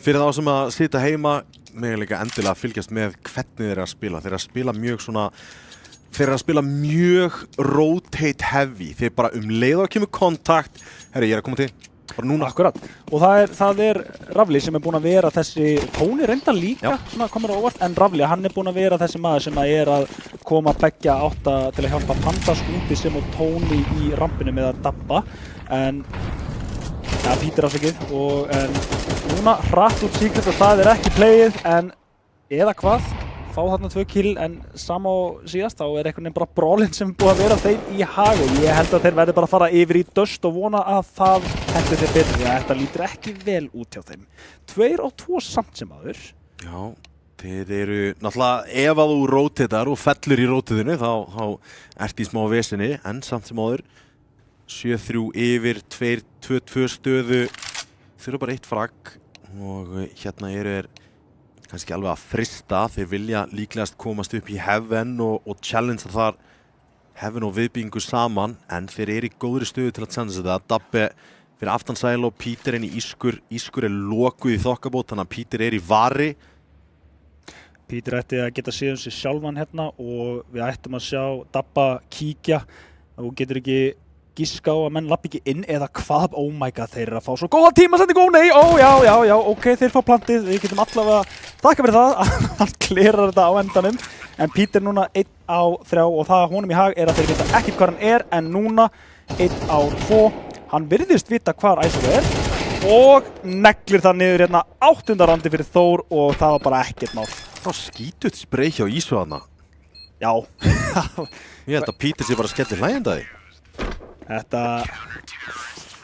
Fyrir þá sem að sitja heima, mega líka endilega að fylgjast með hvernig þeir eru að spila. Þeir eru að spila mjög svona, þeir eru að spila mjög rotate heavy. Þeir bara leið og kemur kontakt. Herri, ég er að koma til. bara núna. Akkurat, og það er Rafli sem er búinn að vera þessi, Tóni reyndar líka, svona komur á óvart, en Rafli, hann er búinn að vera þessi maður sem er að koma beggja átta til að hjálpa Pandas úti sem og Tóni í rampinu með að dabba, en Peter ásakið, en núna hratt út Secret og það er ekki playið, en eða hvað? Fá þarna 2 kill, en sama á síðast, þá er einhvern veginn bara brolinn sem búið að vera þeim í hag og ég held að þeir verði bara að fara yfir í döst og vona að það hendur þeir betur, því að þetta lítur ekki vel út hjá þeim. 2 á 2 samt sem aður. Já, þeir eru náttúrulega, ef að þú rótetar og fellur í rótiðinu, þá ert í smá vesinni, en samt sem aður 7-3 yfir, 2-2 stöðu, þeir eru bara 1 frag og hérna eru þeir kannski alveg að frista, þeir vilja líklegast komast upp í Heaven og challenge þar Heaven og viðbyggingu saman, en þeir eru í góðri stöðu til að challenge þetta. Dabbi fyrir aftan Silo, Peter inn í Ískur er lokuð í þokkabót, þannig að Peter er í vari. Peter ætti að geta séð sig sjálfan hérna og við ættum að sjá Dabba kíkja og getur ekki giska á að menn lappi ekki inn eða hvað, oh my god, þeir eru að fá svo góða tímasendingu, ó nei, já, ok, þeir fá plantið, við getum allavega þakka fyrir það að hann klerar þetta á endanum, en Peter núna 1 á 3 og það honum í hag er að þeir vita ekkert hvað hann er, en núna 1 á 2, hann virðist vita hvar ISO er og neglir það niður hérna 8. randi fyrir Þór og það var bara ekkert mál. Það var skítut spray hjá ISO þarna. Já. Ég held að Peter sé bara skellir hlægjandi. Þetta,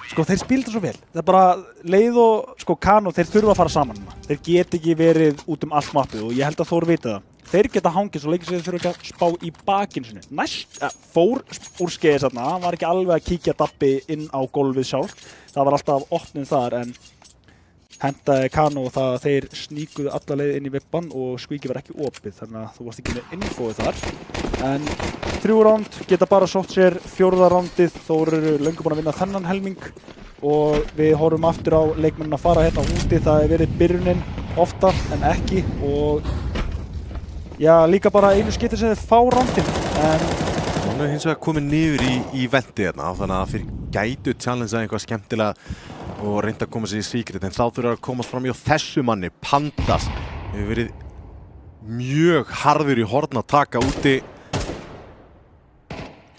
sko þeir spila þetta svo vel, það er bara leið og sko Kano, þeir þurfa að fara saman núna. Þeir get ekki verið út um allt mappið og ég held að Þór viti það. Þeir geta hangið svo lengi sem þeir þurfa ekki að spá í bakinu sinni. Þór úr skeiðis þarna, hann var ekki alveg að kíkja Dabbi inn á gólfið sjálf. Það var alltaf opnum þar en hendaði Kano það að þeir sníkuðu alla leið inn í vippan og Squeaky var ekki opið, þannig að þú varst ekki með infóið þar. En 3 ránd geta bara sótt sér 4. rándið, Þór eru löngu búin að vinna þennan helming og við horfum aftur á leikmennina að fara hérna úti, það hefur verið byrjunin ofta en ekki og já, líka bara einu skipti sem þeir fá rándin, en hann er hins vegar komið niður í vendi hérna, þannig að þeir gætu challenge eitthvað skemmtilega og reynda að koma sér í Secret, en þá þurfa að komast fram hjá þessu manni, Pandas hefur verið mjög harður í horn að taka úti.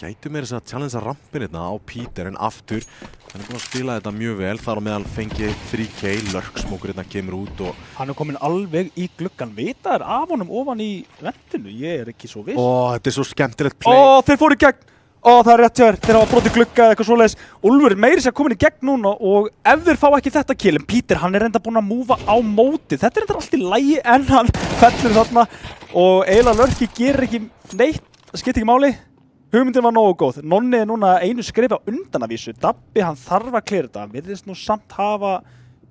Gætu meira þess að challenge rampin hérna á Peter en aftur, hann er búinn að spila þetta mjög vel, þar á meðal fengið 3K, lurksmoker hérna kemur út og hann er komin alveg í gluggan, vita er af honum ofan í vendinu, ég er ekki svo viss. þetta er svo skemmtilegt play. Þeir fóru í gegn, það er rétt hjá þér, þeir hafa brotið glugga eða eitthvað svoleiðis. Úlfur meiri sér komin í gegn núna og ef þeir fá ekki þetta kill, en Peter hann er reynda búinn að múfa á móti, þetta er reynda allt í lagi en hann fellur þarna og eiginlega Lurky gerir ekki neitt, það skiptir ekki máli. Hugmyndin var nógu góð. Nonni er núna einu skrefi á undan að vísu. Dabbi hann þarf að klera þetta. Hann virðist nú samt hafa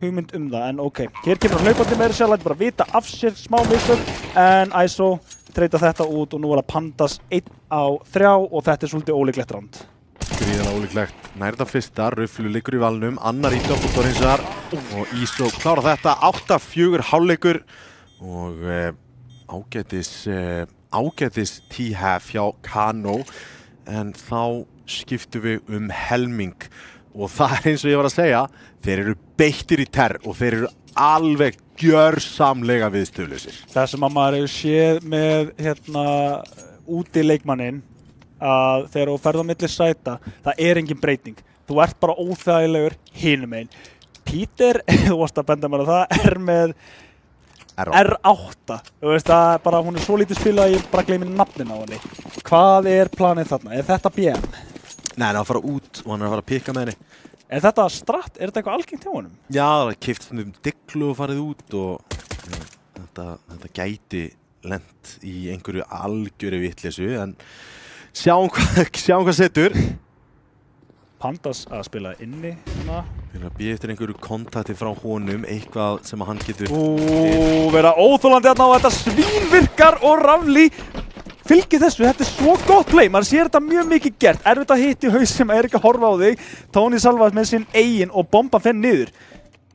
hugmynd það, en ok. Hér kemur hann hlaupandi með þessu, lætur bara vita af sér smá mistök, en ISO treyta þetta út og nú er það Pandas 1 á 3 og þetta er svolítið ólíklegt ránd. Gríðarlega ólíklegt. Nær þetta fyrsta, Rufflu liggur í valnum, annar í doppeltor hins vegar og ISO klára þetta, 8-4 hálfleikur og ágætis T-half hjá Kano, en þá skiptum við helming og það er eins og ég var að segja, þeir eru beittir í terr og þeir eru alveg gjörsamlega viðstöðulausir. Það sem að maður hefur séð með úti leikmanninn að þegar þú ferð á milli sæta, það er engin breyting. Þú ert bara óþægilegur hinum einn. Peter, þú varst að benda mér að það, er með R8. Þú veist að bara hún er svo lítið spilað að ég bara gleymi nafnin á henni. Hvað er planið þarna? Er þetta BM? Nei, hann er að fara út og hann er að fara að pikka með henni. Er þetta stratt? Er þetta eitthvað algengt hjá honum? Já, það er keypt diglu og farið út og þetta gæti lent í einhverju algjöru vitleysu, en sjáum hvað setur. Pandas að spila inni hérna. Við erum að bíða eftir einhverju kontakti frá honum, eitthvað sem að hann getur... Vera óþolandi þarna og þetta svínvirkar og Rafli fylgir þessu, þetta er svo gott play, maður sér þetta mjög mikið gert, erfitt að hitta í haus sem er ekki að horfa á þig, Tony salvast með sinn eigin og bomba fer niður.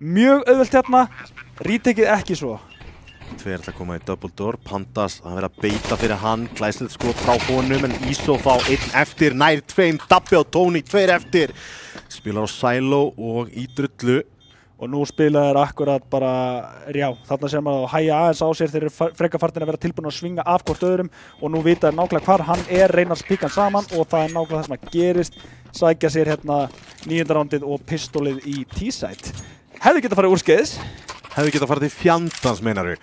Mjög auðvelt hérna, retakið ekki svo. Tveir ætla að koma í double door. Pandas að vera að beita fyrir hann. Glæsilegt skot frá honum en Iso þá einn eftir, nær tveim. Dabbi og Tony, tveir eftir. Spilar á Silo og í drullu. Og nú spila þeir akkurat bara, já, þarna sem að hæja aðeins á sér, þeir eru frekar farnir að vera tilbúin að svinga af hvort öðrum og nú vita þeir nákvæmlega hvar hann reyna að spíka hann saman og það nákvæmlega það sem að gerist, sækja sér hérna 9. rándið og pistólið í T-side. Hefði getað farið úrskeiðis. Hefði getað farið til fjandans, meinaru.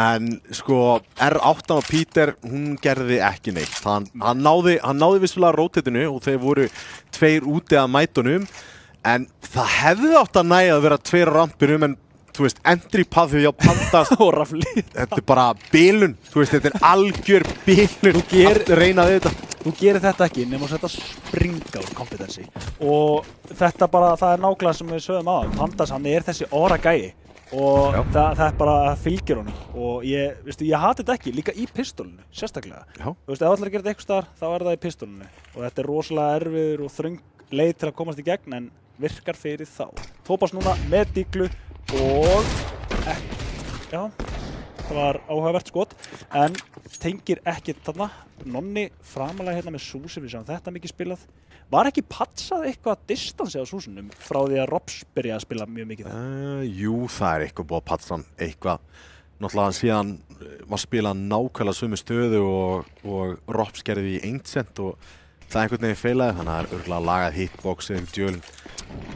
En sko, R8 og Peter, hún gerði ekki neitt. Hann náði vissulega rótetinu og þeir voru tveir úti að mætunum. En það hefði átt að næja að vera tveir á rampinum en, þú veist, entry pathið hjá Pandas og Rafli. Þetta bara bilun, þú veist, þetta algjör bilun að reyna þetta. Þú gerir þetta ekki nema að setja springa úr kompetensi. Og þetta bara, það nákvæmlega sem við sögum á. Pandas, hann þessi óra gæi. Og það bara fylgir honum. Og ég hati þetta ekki, líka í pistólinu, sérstaklega. Já. Þú veist, ef allir að gera þetta eitthvað staðar, þá það í pistólinu. Og þetta rosalega erfiður og þröng leið til að komast í gegn, en virkar fyrir þá. Tópas núna með díglu og já, það var áhugavert skot en tengir ekki þarna. Nonni framalega hérna með Súsi, við sjáum þetta mikið spilað. Var ekki patsað eitthvað distansi á Súsunum frá því að Robs byrjaði að spila mjög mikið það? Jú, það eitthvað búið að patsa hann eitthvað. Náttúrulega síðan var spilað nákvæmlega sömu stöðu og Robs gerði í Ancient og það einhvern veginn feilaði, þannig að það örugglega lagað hitboxið djöln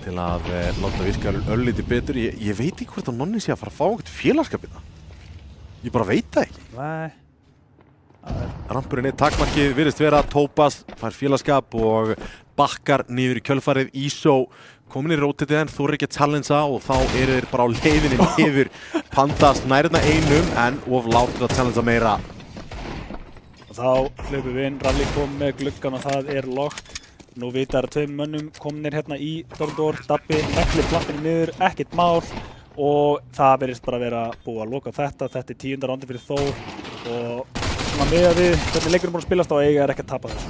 til að láta virka örlítið betur. Ég veit ekki hvort að Nonni sé að fara að fá eitthvað félagskap í það. Ég bara veit það ekki. Nei. Rampurinn takmarkið virðist vera, Tópas fær félagskap og bakkar niður í kjölfarið. Iso komin í rótetið en þú ekki að challengea og þá eru þeir bara á leiðinni niður. Pandas nærna einum en of látur að challengea meira. Þá hlaupum við inn, Ralli kom með gluggan og það lokt. Nú vita tveim mönnum komnir hérna í Dordor, Dabbi, neglir plattinu niður, ekkert mál og það verðist bara vera búið að loka þetta. Þetta 10. rándi fyrir Þór og svona með að við hvernig leikurinn búin að spilast á eiga ekki að tapa þessu.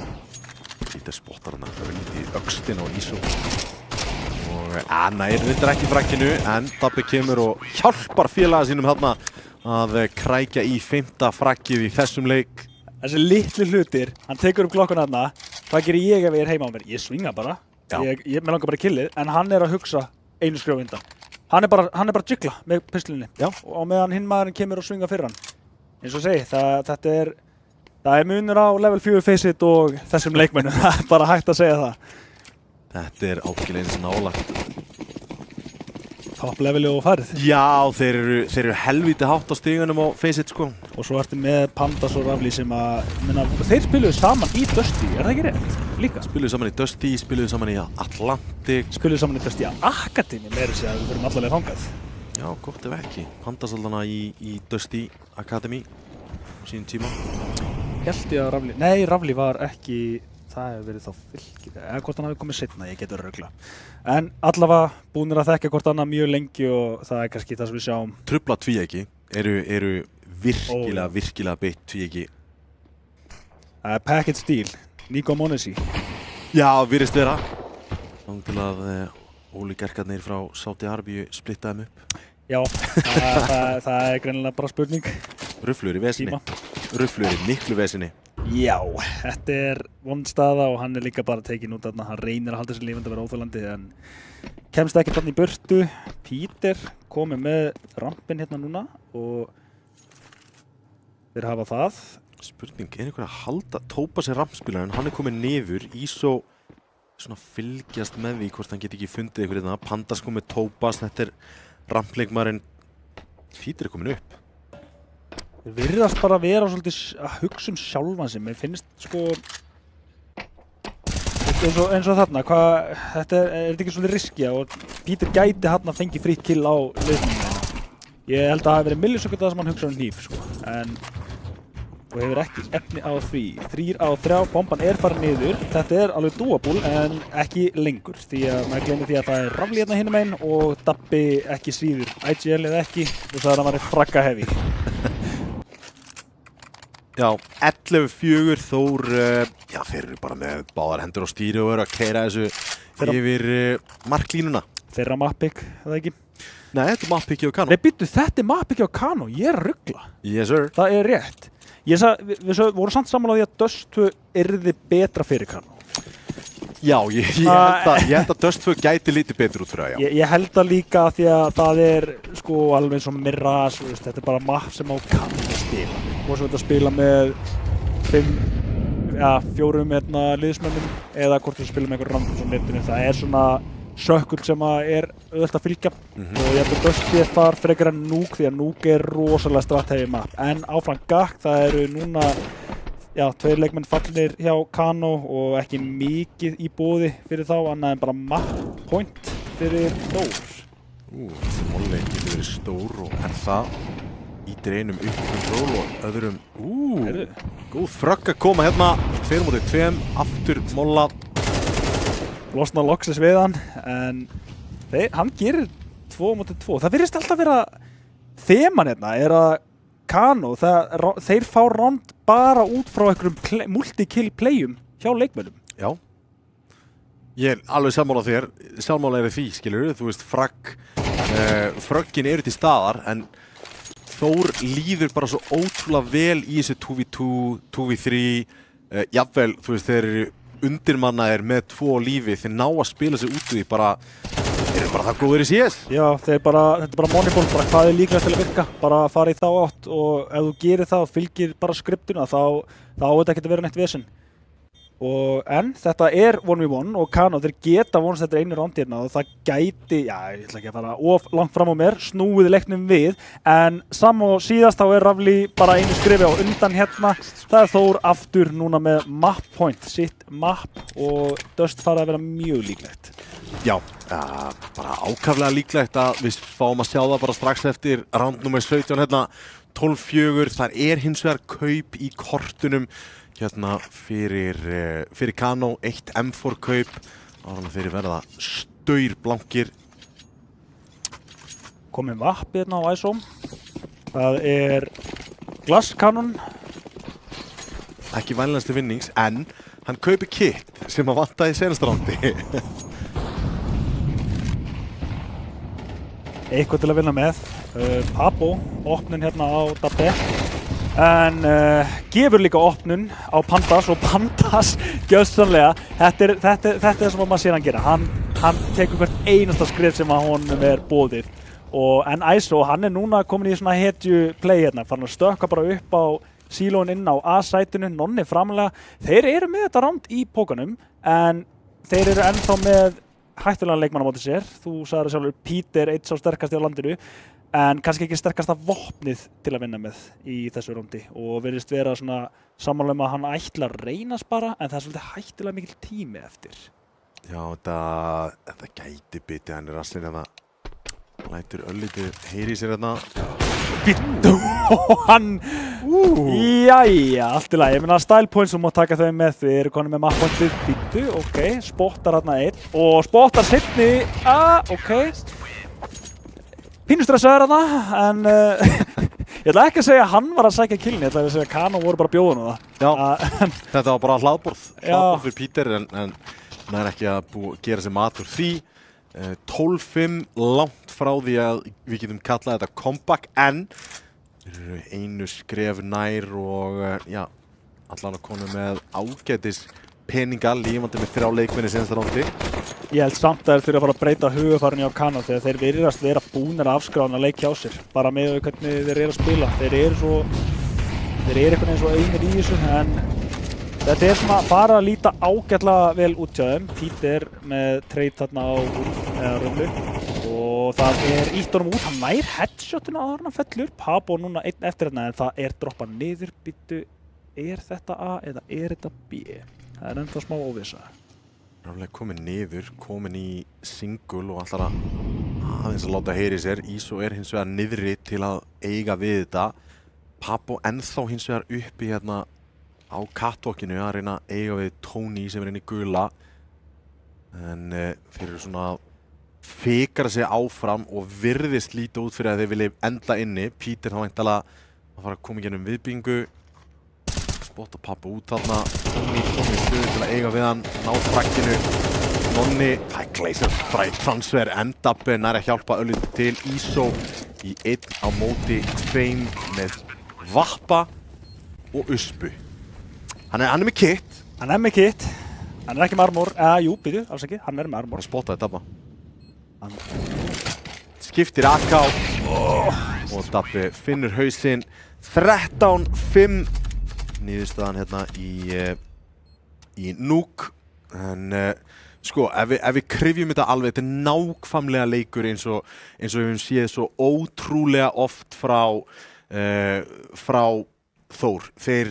Lítið spottar hana, það verður í öxtin á Iso. Og Anna reyndar ekki frakkinu en Dabbi kemur og hjálpar félaga sínum hérna að krækja í 5. frakkið í þessum leik. Þessi litlu hlutir, hann tekur klokkuna þarna, hvað gerir ég ef ég heima á mér? Ég svinga bara, mér langar bara killið, en hann að hugsa einu skref undan. Hann bara að jiggla með pistolinni og meðan hinn maðurinn kemur og svinga fyrir hann. Eins og segi, það er munur á level 4 Faceit og þessum leikmennum, það er bara hægt að segja það. Þetta er ábyggilega eins nálagt. Top leveli og farið. Já, þeir eru helvíti hátt á stigunum á Faceit sko. Og svo ertu með Pandas og Rafli sem þeir spiluðu saman í Dusty, það ekki rétt? Líka. Spiluðu saman í Dusty, spiluðu saman í Atlantic. Spiluðu saman í Dusty Akademi meira sér að við fyrir allavega þangað. Já, gott ef ekki. Pandas allana í Dusty Academy á sínum tíma. Held ég að Rafli, nei Rafli var ekki, það hefur verið þá fylgir, eða hvort hann hafi komið seinna, ég getur rögla. En allavega búnir að þekka hvort annað mjög lengi og það er kannski það sem við sjáum. Trufla tvíegi eru virkilega beitt tvíegi. Það er package deal, Nico Monesi. Já, virðist vera. Þá til að ólíkarkarnir frá Saudi Arabíu splittaðum upp. Já, það er greinilega bara spurning. Rufflur í vesinni. Rufflur í miklu vesinni. Já, þetta er vond staða og hann er líka bara tekinn út þarna. Hann reynir að halda sér lifandi að vera óþolandi en kemst ekki þarna í burtu. Peter komið með rampinn hérna núna og þeir hafa það. Spurning, er einhver að halda Tópas er rampspilarinn, hann er komið niður. Iso svona fylgjast með því hvort hann geti ekki fundið einhver hérna. Pandas komið Tópas, þetta er rampleikmarinn. Peter er komin upp. Þeir virðast bara að vera svolítið að hugsa sjálfan sig. Mér finnst sko eins og þarna, þetta er ekki svolítið riskja og Peter gæti hann að fengi frítt kill á liðnum. Ég held að það hafi verið millisökund að það sem hann hugsa hníf sko, en og hefur ekki efni á því. 3 á 3, bomban er farin niður. Þetta er alveg doable en ekki lengur því að maður gleymir því að það er Rafli hérna hinum einn og Dabbi ekki síður. IGL eða ekki og það er að maður er fragga heavy. Já, 11-4 Þór, þeir eru bara með báðar hendur á stýri og eru að keyra þessu yfir marklínuna. þeirra map-pick, eða ekki? Nei, þetta er map-pickið á Kano. Nei, býttu, þetta er map-pickið á Kano, ég er að rugla. Yes, sir. Það er rétt. Við vorum samt sammála á því að Dust 2 yrði betra fyrir Kano. Já, ég held að Dust 2 gæti lítið betur út fyrir það, já. Ég held það líka því að það er sko alveg eins og Mirage, þetta er bara map sem á kann að spila. Og svo þetta spila með 4 liðsmönnum eða hvort þú spila með einhver random á netinu. Það er svona sökkul sem er auðvitað að fylgja og ég held að Dust 2 þar frekar en Nuke því að Nuke er rosalega strategi map. En áfram GAK, það eru núna 2 leikmenn fallinir hjá Kano og ekki mikið í boði fyrir þá annað en bara map point fyrir Þór. Molli getur verið stór og er það ítir einum upp kontrol og öðrum. Góð frögg að koma hérna 2-2, aftur Molla. Losna loksins við hann en hann gerir 2-2. Það virðist alltaf vera þeman hérna er að Kano, þeir fá round bara út frá einhverjum multi-kill playum hjá leikmönnum. Já. Ég er alveg sammála þér, sammála því, skilur þú veist, fröggin eru til staðar, en Þór líður bara svo ótrúlega vel í þessu 2v2, 2v3, jafnvel, þú veist, þeir eru undirmannaðir með 2 á lífi, þeir ná að spila sig út úr því bara, þeir eru bara það góðir í CS. Já, þetta er bara moneyball, bara hvað er líklegast til að virka, bara fara í þá átt og ef þú gerir það og fylgir bara skriptuna þá á þetta ekki að vera neitt vesen. En þetta er 1v1 og Kano, þeir geta vonast þetta einu rándi hérna og það gæti, ég ætla ekki að fara of langt fram á mér, snúið leiknum við, en saman og síðast þá er Rafli bara einu skrifi á undan hérna, það er Þór aftur núna með map point, sitt map og Dust fara að vera mjög líklegt. Já, bara ákaflega líklegt að við fáum að sjá það bara strax eftir round nummer 17 hérna, 12-4, þar er hins vegar kaup í kortunum hérna fyrir Kano, 1 M4 kaup og þeir verða staurblankir. Komið vappi hérna á ISO. Það er Glass Cannon. Ekki vænlegasti vinnings, en hann kaupir kit sem að vantaði í senasta rándi. Eitthvað til að vinna með. Pabo, opnun hérna á Dabbe. En gefur líka opnun á Pandas og Pandas gjörsamlega, þetta er sem maður sér hann gera. Hann tekur hvert einasta skrif sem að honum er boðið. En ISO, hann er núna komin í svona hetju play hérna, farin að stökka bara upp á sílóin inn á A-sætinu, Nonni framlega. Þeir eru með þetta ránd í pókanum, en þeir eru ennþá með hættulegan leikmann á móti sér. Þú sagði það sjálfur, Peter eitt sá sterkasti á landinu. En kannski ekki sterkasta vopnið til að vinna með í þessu róndi og virðist vera svona sammála að hann ætla að reyna að spara en það er svolítið hættulega mikil tími eftir. Já, þetta gæti bitið hann í rasslinn hérna. Hann lætur öllítið heyri í sér hérna. Bittu og hann... Jæja, allt í lagi. Ég meina style points sem má taka þau með þau eru konum með map pointið. Bittu, ok, spottar hérna einn og spottar seinni. Ok. Pínustressaður þarna, en ég ætla ekki að segja að hann var að sækja killin, ég ætla að segja að Kano voru bara bjóðun á það. Já, þetta var bara hlaðborð fyrir Peter, en hann er ekki að gera sér mat úr því. 12-5, langt frá því að við getum kallað þetta comeback, en þeir eru einu skref nær og allan að konu með ágætis peninga, lífandi með 3 leikmenni senasta rándi. Ég held samt að þeir þurfa að fara að breyta hugarfarinu á Kano þegar þeir virðast vera búnir að afskrána leik hjá sér. Bara með hvernig þeir eru að spila. Þeir eru einhvern veginn svo einir í þessu, en þetta er svona bara að líta ágætlega vel út hjá þeim. Peter með trade þarna á Römmlu og það er ítt honum út. Hann nær headshotinu á hann fellur. Pabo núna einn eftir hérna, en það er droppað niður. Býttu, er þetta A eða er þetta B? Það er ennþá smá óvissa. Raflega komin niður, komin í single og ætlar aðeins að láta heyri sér. ISO er hins vegar niðri til að eiga við þetta. Pabo ennþá hins vegar uppi hérna á catwalkinu að reyna að eiga við Tony sem er inn í gula. En þeir eru svona að fikra sig áfram og virðist líta út fyrir að þeir vilja enda inni. Peter þá væntanlega að fara að koma í gennum viðbyggingu. spott að pappa út þarna. Nonni komið stöðu til að eiga við hann, ná frakkinu. Nonni, það Glazer fræ transfer, Endabbe nær að hjálpa öllum til Ísó í 1 á móti 2 með Vappa og Uspu. Hann er með kit. Hann er með kit. Hann er ekki með armor. Jú, byrju, alls ekki. Hann er með armor. Hann spottaði Dabba. Skiptir AK og Dabbi finnur hausinn. 13-5 niðurstaðan hérna í Nuuk. En sko, ef við kryfjum þetta alveg, þetta er nákvæmlega leikur eins og við höfum séð svo ótrúlega oft frá Þór. Þeir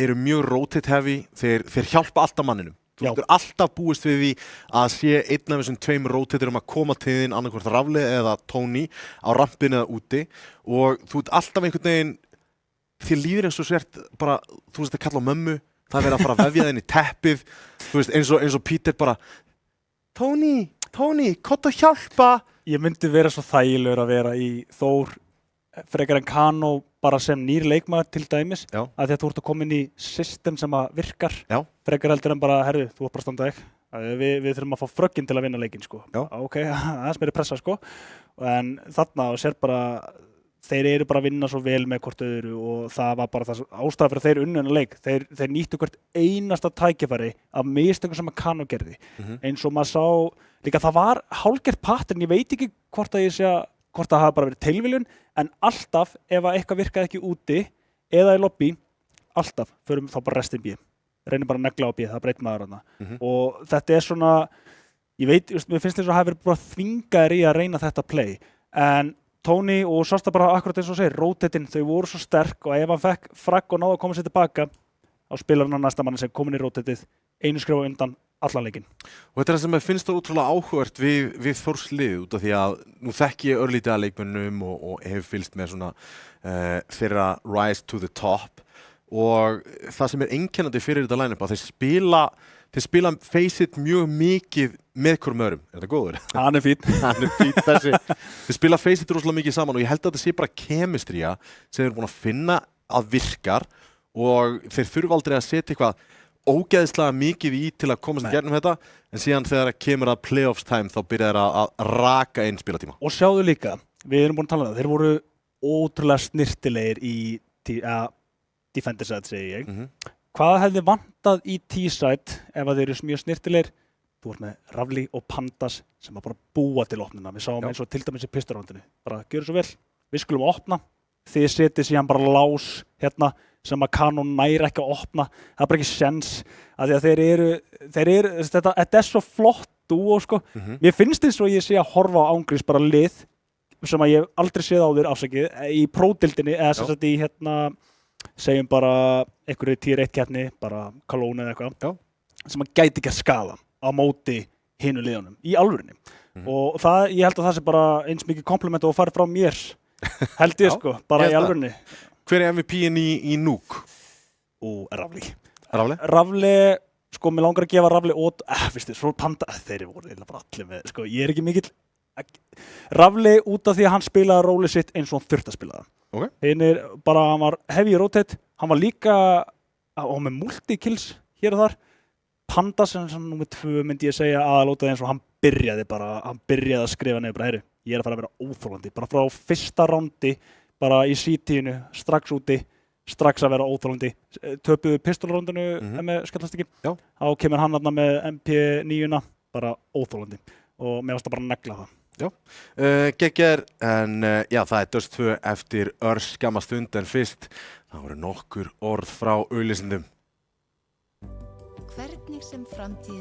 eru mjög rotate heavy, þeir hjálpa alltaf manninum. Þú getur alltaf búist við því að sé einn af þessum 2 rotaterum að koma til þín, annarkvort Rafli eða Tony á rampinu eða úti, og þú ert alltaf einhvern veginn, þér líður eins og sért bara, þú veist að kalla á mömmu, það er verið að fara að vefja þinn í teppið, þú veist, eins og Peter bara Tony, kott að hjálpa. Ég myndi vera svo þægilegur að vera í Þór frekar en Kano bara sem nýr leikmaður til dæmis, að því að þú ert að koma inn í system sem að virkar, frekar heldur en bara, herru, þú ert bara að standa þig, við þurfum að fá frögginn til að vinna leikinn, sko. Ok, aðeins meiri pressa, sko, en þarna og sér bara, þeir eru bara að vinna svo vel með hvort öðru og það var bara það ástæða fyrir þeir unnu leik. Þeir nýttu hvert einasta tækifæri af mistökum sem að Kano gerði. Eins og maður sá, líka það var hálfgert pattern, ég veit ekki hvort það hafi bara verið tilviljun, en alltaf ef að eitthvað virkaði ekki úti eða í lobby, alltaf förum þá bara restin B. Reynum bara að negla á B, það breytir maður þarna. Og þetta er svona, ég veit, mér finnst þess að hafa verið bara þvingaðir í að reyna þetta play, en Tony og sást það bara akkurat eins og segir, rotatin, þau voru svo sterk og ef hann fekk fragg og náði að koma sér tilbaka, þá spilar hann næsta manni sem komin í rotatið, einu skrifa undan allan leikinn. Og þetta er það sem ég finnst það ótrúlega áhugavert við Þórs lið, út af því að nú þekki ég örlítið að leikmönnum og hef fylgst með svona þeirra rise to the top, og það sem er einkennandi fyrir þetta line-up að þeir spila Face-It mjög mikið með hverjum öðrum. Er þetta góður? Hann er fín. Hann er fín þessi. Þeir spila Face-It rosalega mikið saman og ég held að þetta sé bara kemistría sem þeir eru búin að finna að virkar og þeir þurfa aldrei að setja eitthvað ógeðslega mikið í til að komast í gegnum þetta, en síðan þegar það kemur að playoffs time þá byrja þeir að raka inn spilatíma. Og sjáðu líka, við erum búin að tala um það, þeir voru ótrúlega snirtilegir í defender side, segi ég. Hvað hefði vantað í T-side ef að þeir eru mjög snirtilegir? Þú ert með Rafli og Pandas sem að bara búa til opnuna. Við sáum eins og til dæmis í pisturrándinu. Bara gjöru svo vel, við skulum opna. Þið setið síðan bara lás hérna sem að Kano næri ekki að opna. Það er bara ekki sens. Að þeir eru, þetta er svo flott dúo, sko. Mér finnst eins og ég sé að horfa á ángriðs bara lið sem að ég hef aldrei séð áður afsakið í pródildinni eða sem sagt í hérna segjum bara einhverju tier 1 keppni, bara Cologne eða eitthvað, sem að gæti gert skaðan á móti hinu liðunum í alvörinni. Og ég held að það sé bara eins mikið kompliment og farið frá mér, held ég sko, bara í alvörinni. Hver er MVP-in í Nuuk? Rafli. Rafli? Sko, mér langar að gefa Rafli og, veistu, svo Panda, þeir voru eiginlega bara allir með, sko, ég er ekki mikill Rafli út af því að hann spilaði rólið sitt eins og hann þurfti að spila það. Hinn er bara, hann var heavy rotate, hann var líka með multi-kills hér og þar. Panda sem nummer 2 myndi ég segja aðalótaði eins og hann byrjaði að skrifa nefnir bara, heyru, ég er að fara að vera óþolandi, bara frá fyrsta rándi, bara í C-tíðinu, strax úti, strax að vera óþolandi. Töpuðu pistolrándinu með skellastykkin, þá kemur hann þarna með MP9-una, bara óþolandi og mér varst að bara negla það. Geggjær, en það er Dust 2 eftir örskamma stund, en fyrst það voru nokkur orð frá auglýsendum. Hvernig sem framtíð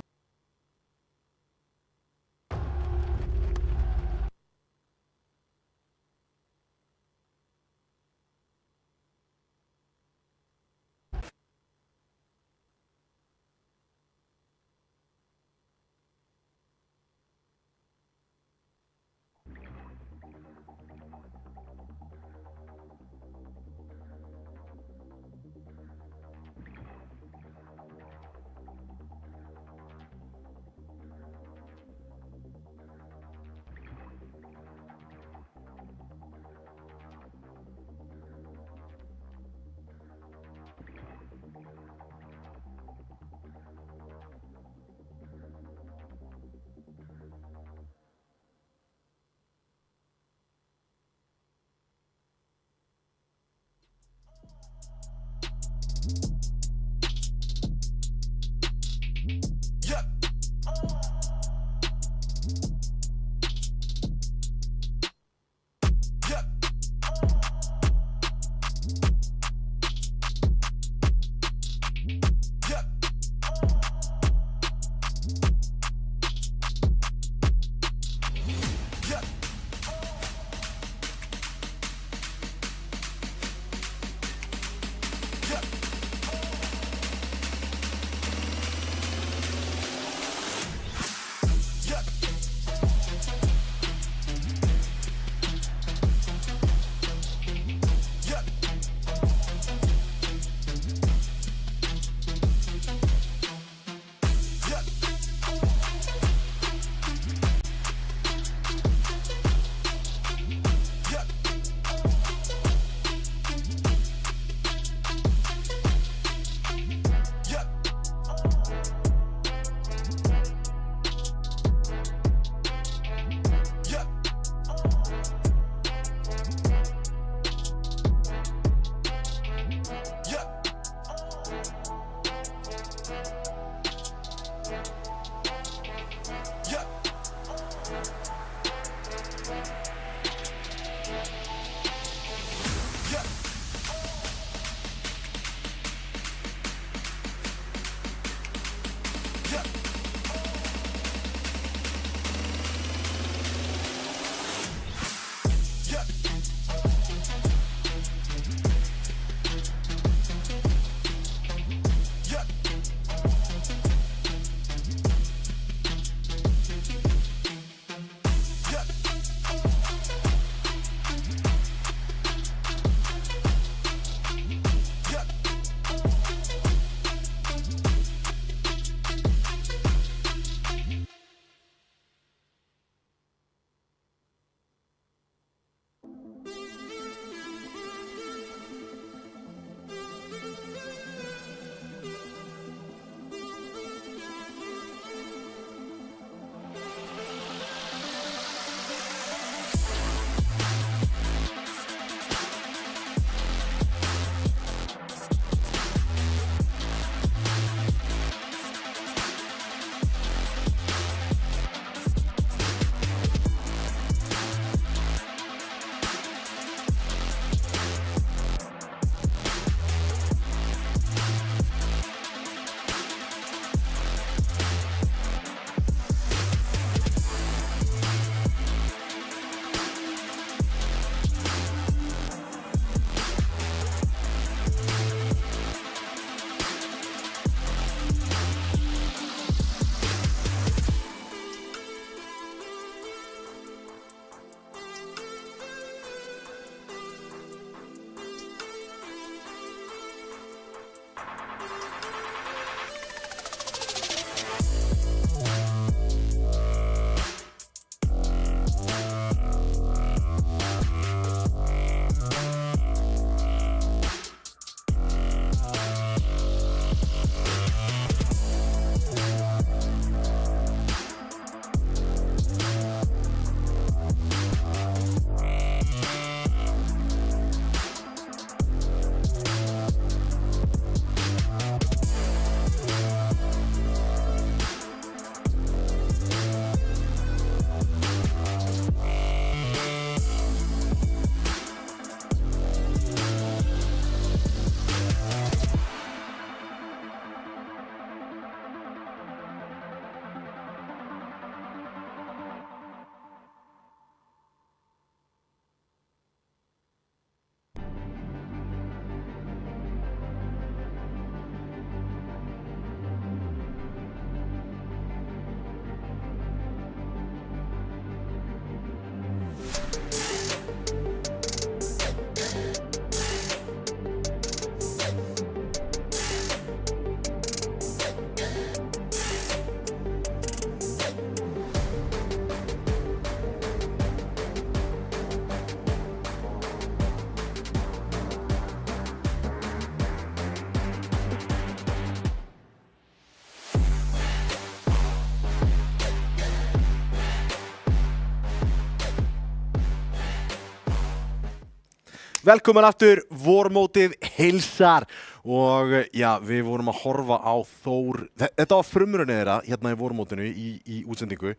Velkomin aftur, vormótið heilsar og já, við vorum að horfa á Þór. Þetta var frumrunni þeirra hérna í vormótinu í útsendingu.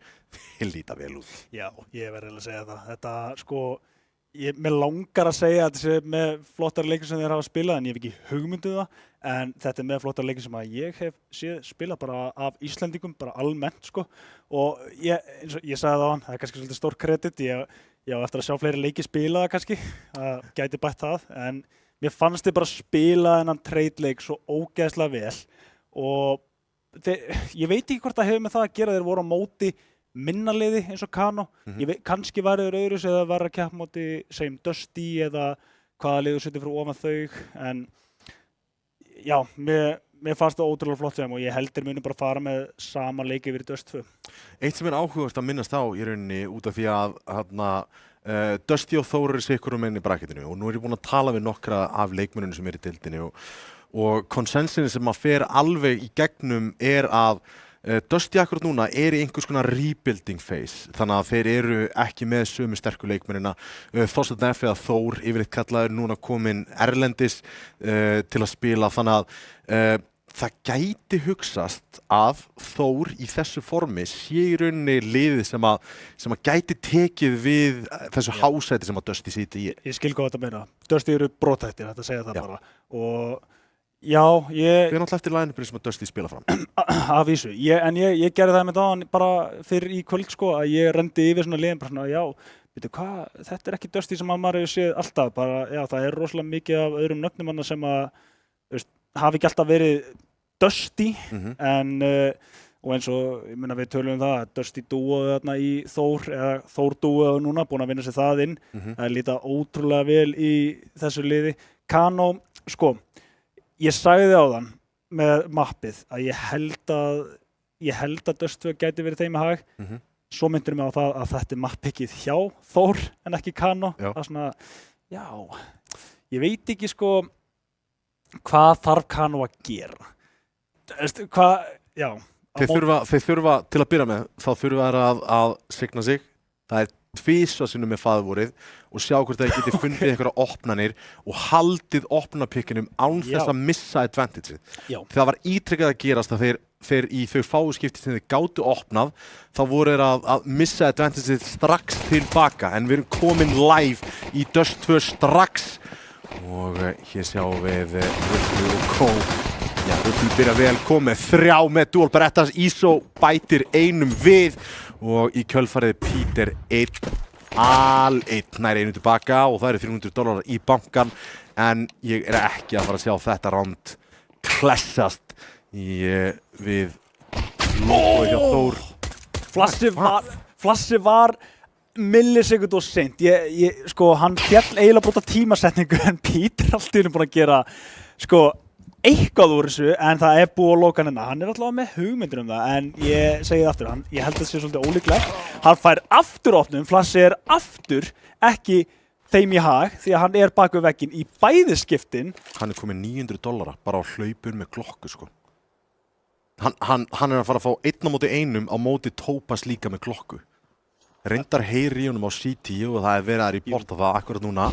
Þeir líta vel út. Já, ég verði að segja það. Þetta, sko, mér langar að segja að þetta sé með flottar leikir sem þeir hafa spilað en ég hef ekki hugmynduð það. En þetta er með flottar leikir sem að ég hef séð spila bara af Íslendingum, bara almennt, sko. Og eins og ég sagði það á hann, það er kannski svolítið stór kredit. Já, eftir að sjá fleiri leiki spila kannski, það gæti bætt það, en mér fannst þið bara spila þennan trade-leik svo ógeðslega vel og ég veit ekki hvort það hefur með það að gera, þeir voru á móti minnaliði eins og Kano, kannski væri þeir öðru sem það var að keppa móti, segjum Dusty eða hvaða liður setið fyrir ofan þau, en já, mér fannst það ótrúlega flott sem og ég heldur muni bara fara með sama leiki yfir í Dust 2. Eitt sem áhugavert að minnast á í rauninni út af því að Dusty og Þór eru sikkur um enn í bracketinu og nú er ég búinn að tala við nokkra af leikmönnunum sem eru í deildinni og konsensinni sem að fer alveg í gegnum er að Dusty akkurat núna er í einhvers konar rebuilding phase þannig að þeir eru ekki með sömu sterku leikmennina Þorsteinn F. eða Þór yfirleitt kallaður núna komin erlendis til að spila þannig að það gæti hugsast að Þór í þessu formi sé í rauninni liðið sem að gæti tekið við þessu hásæti sem að Dusty sýti í. Ég skil hvað þetta meina. Dusty eru brothættir, þetta segja það bara. Og já, ég... Við erum alltaf eftir line-upinu sem að Dusty spila fram. Af vísu. En ég gerði það með það bara fyrir í kvöld sko, að ég rendi yfir svona liðin bara svona, já, veitu hvað, þetta er ekki Dusty sem að maður hefur séð alltaf. Bara, já, það er rosalega mikið af öðrum nöfnum annað sem að, hafi ekki alltaf verið Dusty, en og eins og, ég meina við tölum það að Dusty dúoði þarna í Þór eða Þór dúoði núna, búin að vinna sér það inn það er líta ótrúlega vel í þessu liði. Kano, sko ég sagði á þann með mappið að ég held að Dust 2 gæti verið þeim í hag svo myndur mig á það að þetta er mappikkið hjá Þór en ekki Kano. Það er svona, já ég veit ekki sko hvað þarf Kano að gera hvað, já Þeir þurfa til að byrja með þá þurfa þeir að signa sig það er tvisvar sinnum með faðurvorið og sjá hvort þeir geti fundið einhverja opnanir og haldið opnapikkinum án þess að missa advantage það var ítrekkað að gerast að þeir í þau fáu skipti sem þeir gátu opnað þá voru þeir að missa advantage strax tilbaka en við erum komin live í Dust 2 strax og hér sjáum við Rullu og Kó. Já, Rullu byrja vel, komið 3 með dual Berettas, Iso bætir einum við og í kjölfarið Peter 1 nær einu tilbaka og það eru $300 í bankan en ég er ekki að fara að sjá þetta round klessast við logoið hjá Þór. Flassi var millisekund og seint. Sko, hann fjall eiginlega brota tímasetningu en Peter er alltaf búinn að gera sko eitthvað úr þessu en það er búið að loka hann er alltaf með hugmyndir það en ég segi það aftur, ég held að það sé svolítið ólíklegt hann fær aftur opnum, Flassi er aftur ekki þeim í hag því að hann er bak við vegginn í bæði skiptin hann er komið $900 bara á hlaupur með klokku sko hann er að fara að fá 1-1 á móti Tópas líka með klokku reyndar heyri í honum á CT og það er verið að reporta það akkurat núna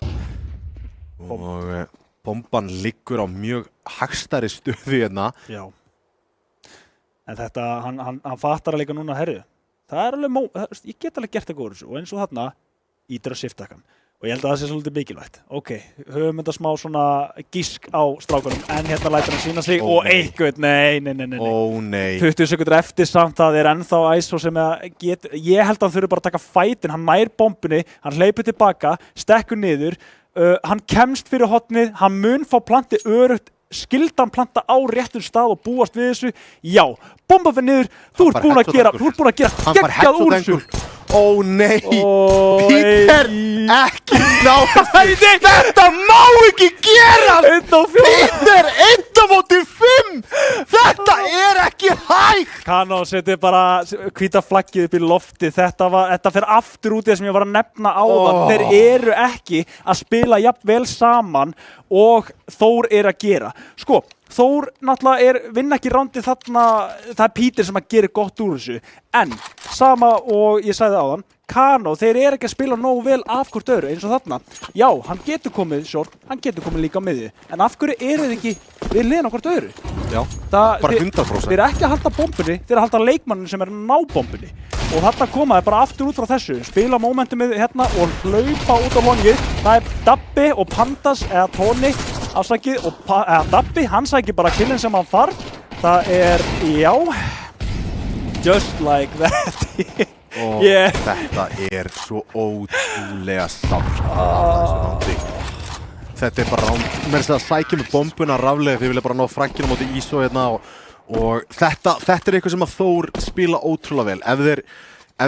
og bomban liggur á mjög hagstæri stöðu hérna. Já. En þetta, hann fattar að leika núna herru. Það er alveg, ég get alveg gert eitthvað úr þessu og eins og þarna ítir að shifta-takkan. Og ég held að það sé svolítið mikilvægt. Ok, höfum þetta smá svona gísk á strákunum en hérna lætur hann sína sig og eitthvað, nei. Ó nei. 20 sekundur eftir samt það er ennþá Iso sem ég held að hann þurfi bara að taka fætin, hann nær bombunni, hann hleypur tilbaka, stekkur niður, hann kemst fyrir hotnið, hann mun fá plantið örugt, skildan planta á réttum stað og búast við þessu, já, bomba fyrir niður, þú ert búin að gera geggjað úr þessu. Ó nei, Peter, ekki náttúrulega, þetta má ekki gera, Peter, 1-5, þetta er ekki hægt. Kano seti bara hvíta flaggið upp í lofti, þetta fer aftur út í það sem ég var að nefna áðan, þeir eru ekki að spila jafn vel saman og Þór er að gera. Sko, Þór náttúrulega vinna ekki rándið þarna, það Peter sem að gera gott úr þessu, en sama og ég sagði áðan, Kano, þeir ekki að spila nógu vel af hvort öðru eins og þarna. Já, hann getur komið short, hann getur komið líka á miðju, en af hverju þið ekki við liðin á hvort öðru? Já, bara 100%. Þeir ekki að halda bombunni, þeir að halda leikmannin sem ná bombunni. Og þarna koma þeir bara aftur út frá þessu, spila momentumið hérna og hlaupa út á longið. Það Dabbi og Pandas eða Tony afsakið og Dabbi, hann sækir bara killin sem hann þarf. Það já, just like that. Og þetta svo ótrúlega sárt. Þetta bara ránd, með þess að sækja með bombuna raflega, þið vilja bara ná frakkinu á móti Ísó hérna og þetta eitthvað sem að Þór spila ótrúlega vel. Ef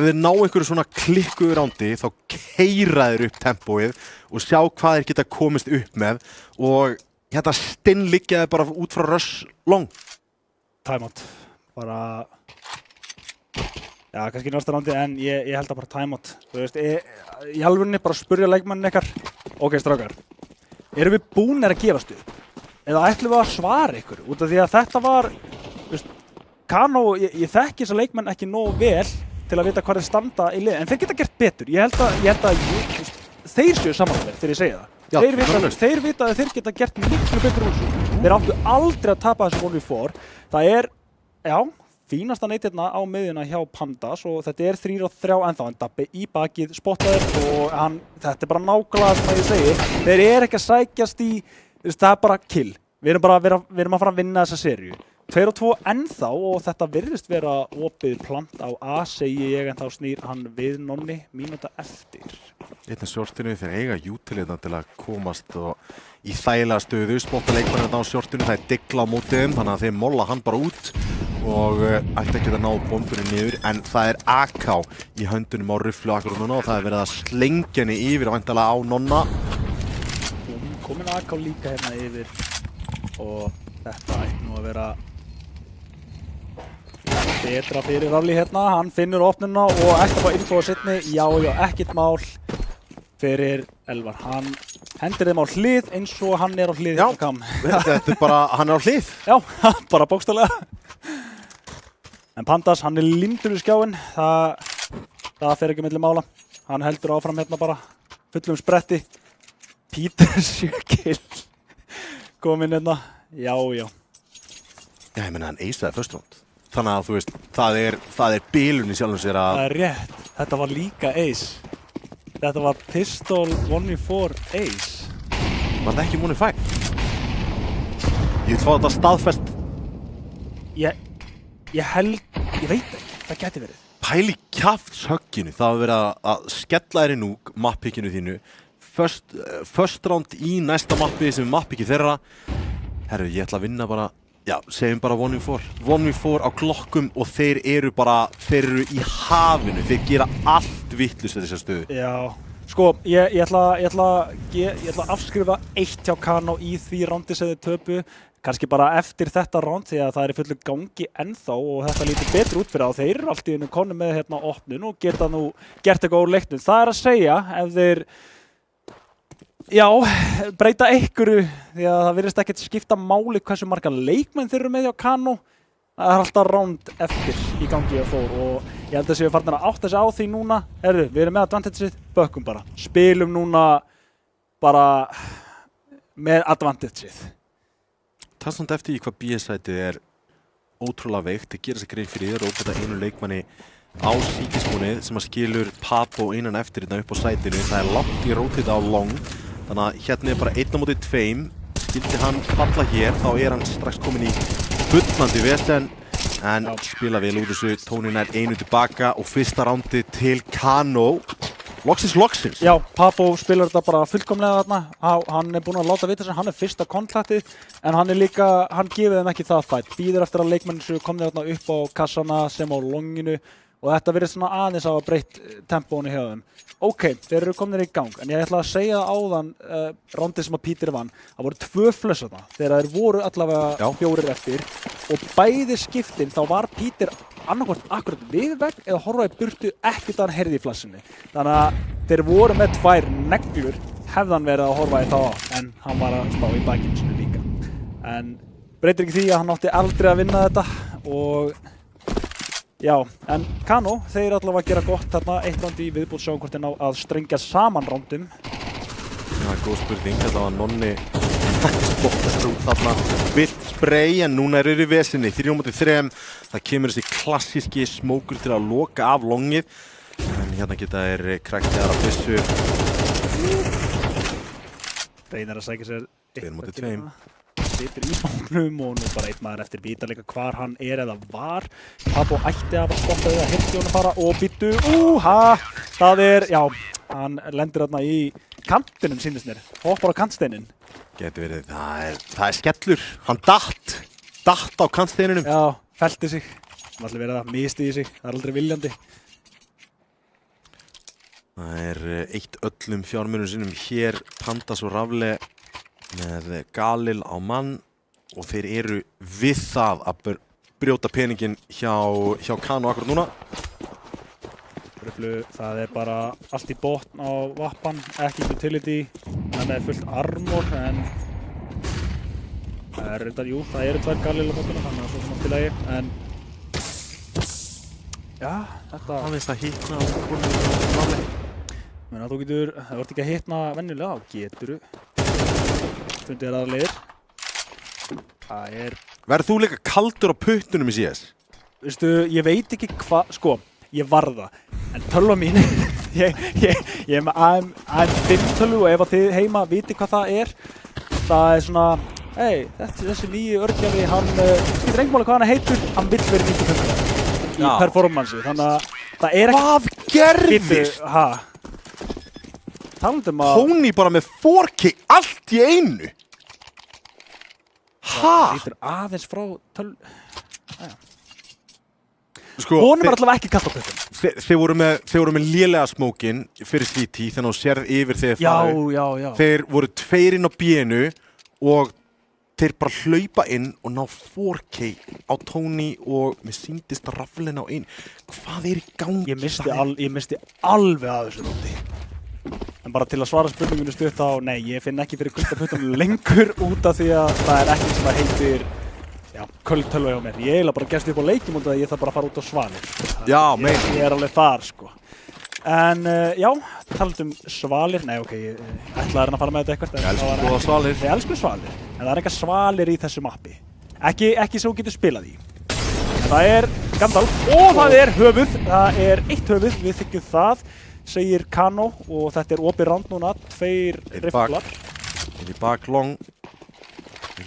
þeir ná einhverju svona klikkuðu rándi þá keyra þeir upp tempóið og sjá hvað þeir geta komist upp með og hérna steinliggja þeir bara út frá rush long. Timeout, bara já, kannski næsta rándi, en ég held að bara timeout. Þú veist, í alvörunni bara spurja leikmannin ykkar, ok strákar, erum við búnir að gefast upp? Eða ætlum við að svara ykkur? Út af því að þetta var, þú veist, Kano, ég þekki þessa leikmenn ekki nógu vel til að vita hvað þeir standa í liði, en þeir geta gert betur. Ég held að þeir séu samanlega þegar ég segja það. Já, þeir vita að þeir geta gert miklu betur úr þessu. Þeir áttu aldrei að tapa þessu 1v4. Það já, fínasta neitirna á miðjuna hjá Pandas og þetta 3-3 ennþá, en Dabbi í bakið spottaður og þetta bara nákvæmlega sem ég segi. Þeir ekki að sækjast í, það bara kill. Við erum að fara að vinna þessa seríu. 2-2 ennþá og þetta virðist vera opið plant á A, segi ég, en þá snýr hann við Nonni mínúta eftir. Einnig shortinu þeir eiga utility til að komast og í þægilega stöðu, spotta leikmennir á shortinu, það digla á móti þeim, þannig að þeir molla hann bara út og ætti ekki að ná bombunni niður, en það AK í höndunum á Rufflu akkur núna og það verið að slengja henni yfir að væntanlega á Nonna. Komin AK líka hérna yfir og þetta ætti nú að vera betra fyrir Rafli hérna, hann finnur opnuna og ætti að fá info á seinni, já, ekkert mál fyrir Elvar, hann hendir þeim á hlið eins og hann á hlið. Já, þetta bara, hann á hlið. Já, bara bókstaflega. En Pandas, hann límdur við skjáinn, það fer ekki milli mála. Hann heldur áfram hérna bara, fullum spretti. Peter Sjökill, kominn hérna, já. Já, ég meina hann eisaði first round. Þannig að þú veist, það bilun í sjálfum sér að... Það rétt, þetta var líka ace. Þetta var pistol 1v4 ace. Var þetta ekki 1v5? Ég vil fá þetta staðfest. Ég veit ekki, það gæti verið. Pæli kjaftshögginu, það hafa verið að skella þér í núk mappickinu þínu. First round í næsta mappi sem mappikki þeirra. Herru, ég ætla að vinna bara... Já, segjum bara 1v4. 1v4 á klokkum og þeir eru í hafinu. Þeir gera allt vitlaust við þessa stöðu. Já, sko, ég ætla að afskrifa 1 hjá Kano í því rándi sem þeir töpu. Kannski bara eftir þetta ránd því að það í fullu gangi ennþá og þetta lítur betur út fyrir það. Þeir eru allt í einu konum með hérna opnun og geta nú gert eitthvað úr leiknum. Það að segja, ef þeir breyta einhverju því að það virðist ekkert skipta máli hversu marga leikmenn þeir eru með hjá Kano. Það alltaf ránd eftir í gangi að Þór og ég held að séu farnir að átta sig á því núna. Herru, við erum með advantageið, bökkum bara. Spilum núna bara með advantageið. Það samt eftir í hvað B-sætið ótrúlega veikt. Það gera sig grein fyrir þér og óbæta einu leikmanni á síkispúnið sem að skilur Papo innan eftir þetta upp á sætinu. Það langt í rótið á long. Þannig að hérna bara 1 á móti 2. Skildi hann falla hér, þá hann strax komin í bullandi vesen. En spila vel úr þessu, Tony nær 1 tilbaka og fyrsta rándi til Kano. Loksins. Já, Papo spilar þetta bara fullkomlega þarna. Hann búinn að láta vita sem hann fyrsta kontaktið, en hann gefið þeim ekki það fætt. Bíður eftir að leikmenn séu komnir þarna upp á kassana sem á longinu og þetta virðist svona aðeins að hafa breytt tempónu hjá þeim. Ok, þeir eru komnir í gang, en ég ætla að segja áðan rándið sem að Peter vann. Það voru 2 flöss þarna, þegar þeir voru allavega 4 eftir og bæði skiptin þá var Peter annarkvort akkurat við vegg eða horfaði burtu ekkert að hann heyrði í flassinni. Þannig að þeir voru með 2 neglur, hefði hann verið að horfa í þá á, en hann var að spá í bakinu sinu líka. En breytir ekki því að hann átti aldrei að vinna þetta og já, en Kano, þeir allavega gera gott þarna, 1 round í viðbútt, sjáum hvort þeir ná að strengja saman roundum. Það góð spurning, þetta var Nonni spottast út þarna vilt spray en núna eru í vesinni 3-3, það kemur þessi klassíski smókur til að loka af longið en hérna geta þeir krækjaðar af byssu. Reynir að sækja sér 2-2. Situr í bóknum og nú bara 1 maður eftir vita líka hvar hann eða var. Pabbo ætti að stoppa því að hirti honum fara og býttu, það já, hann lendir þarna í kantinum sýnist mér, hoppar á kantsteinin. Geti verið, það er skellur, hann datt á kantsteininum. Já, felti sig, hann allir verið að misti í sig, það er aldrei viljandi. Það er eitt öllum fjármunum sínum hér, Pandas og Rafle með Galil á mann og þeir eru við það að brjóta peningin hjá Kano akkurat núna. Það er bara allt í botn á vappan, ekki utility, hann er fullt armor en það er reyndar, jú, það eru 2 Galil á botnuna, þannig að svo sem allt í lagi, en já, þetta... Það veist að hittna á konum. Menn að þú getur, það vart ekki að hittna venjulega, þá getur fundið þér aðra leiðir. Það er... Verður þú líka kaldur á puttunum í CS? Veistu, ég veit ekki hvað, sko, ég var það, en tölva mín, ég er með AM5 tölvu og ef að þið heima viti hvað það er svona, hei, þessi nýju örgjafi, hann, skiptir engu máli hvað hann heitur, hann vill verið 95 í performansi, þannig að það er ekki... Hvað gerðist? Talandum að... Tony bara með 4K allt í einu? Það lítur aðeins frá Sko, honum er allavega ekki kalt á puttum. Þeir voru með lélega smókin fyrir CT þannig að þú sérð yfir þegar Já. Þeir voru 2 inn á B-inu og þeir bara hlaupa inn og ná 4K á Tony og mér sýndist Raflin á einn. Hvað er í gangi? Ég misti alveg að þessu nóti. En bara til að svara spurninginu stutt á, nei, ég finn ekki fyrir kvölda puttunum lengur út af því að það er ekki sem það heitir köld tölva hjá mér. Ég eiginlega bara gerst upp á leikjum út af því að ég þarf bara að fara út á Svalir. Já, ég er alveg þar, sko. En já, talað Svalir, nei, ok, ég ætlaði að fara með þetta eitthvað. Ég elsku góða Svalir. Ég elsku Svalir, en það er eitthvað Svalir í þessu mappi. Ekki svo getur spilað í. En það er Gandalf og það er höfuð. Það er 1 höfuð, við þykjum það, segir Kano og þetta er opið round núna, 2 rifflar. Einn í bak long.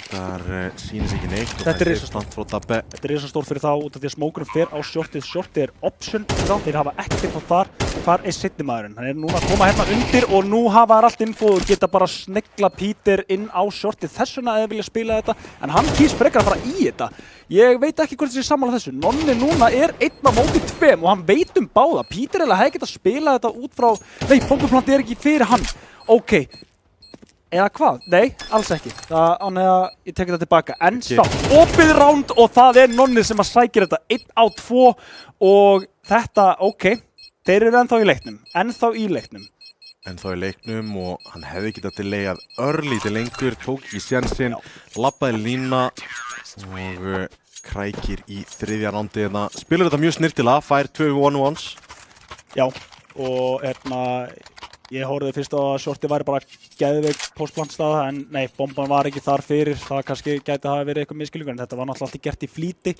Þar sýnir sig ekki neitt og þetta það er stand frá Dabbe. Þetta er risastórt fyrir þá út af því að smókurinn fer á shortið. Shortið er option fyrir þá, þeir hafa ekkert á þar. Hvar er seinni maðurinn? Hann er núna að koma hérna undir og nú hafa allt info og geta bara snegla Peter inn á shortið. Þess vegna eða vilja spila þetta, en hann kýs frekar að fara í þetta. Ég veit ekki hvort þessi sammála þessu. Nonni núna er 1 á móti 2 og hann veit báða. Peter hefði getað spila þetta út frá... Nei, bombuplant er ekki fyrir hann. Ok. Eða hvað? Nei, alls ekki. Þannig að ég tek þetta tilbaka. En samt, opið round og það er Nonni sem að sækir þetta 1 á 2 og þetta, ok, þeir eru ennþá í leiknum. Ennþá í leiknum og hann hefði getað delayað örlítið lengur, tók í sénsinn, labbaði lína og krækir í 3. roundið hérna. Spilar þetta mjög snirtilega, fær 2 1-1s. Já, og ég horfði fyrst á að shortið væri bara geðveik postplantstaða en nei, bomban var ekki þar fyrir, það kannski gæti hafa verið eitthvað misskilningur en þetta var náttúrulega alltaf gert í flýti.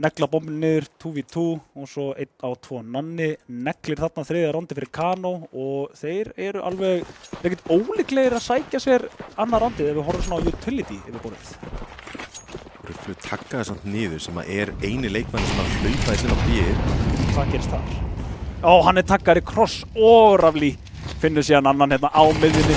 Negla bombinu niður 2v2 og svo 1 á 2 Nonni, neglir þarna 3. rondi fyrir Kano og þeir eru alveg ekkert ólíklegir að sækja sér annað rondið ef við horfum svona á utility yfir borðið. Ruflu takkaði samt niður sem að er eini leikmann sem að hlaupa inn á B-ið. Hvað gerist þar? Ó, hann er takkar í cross og Rafli finnur síðan annan hérna á miðjunni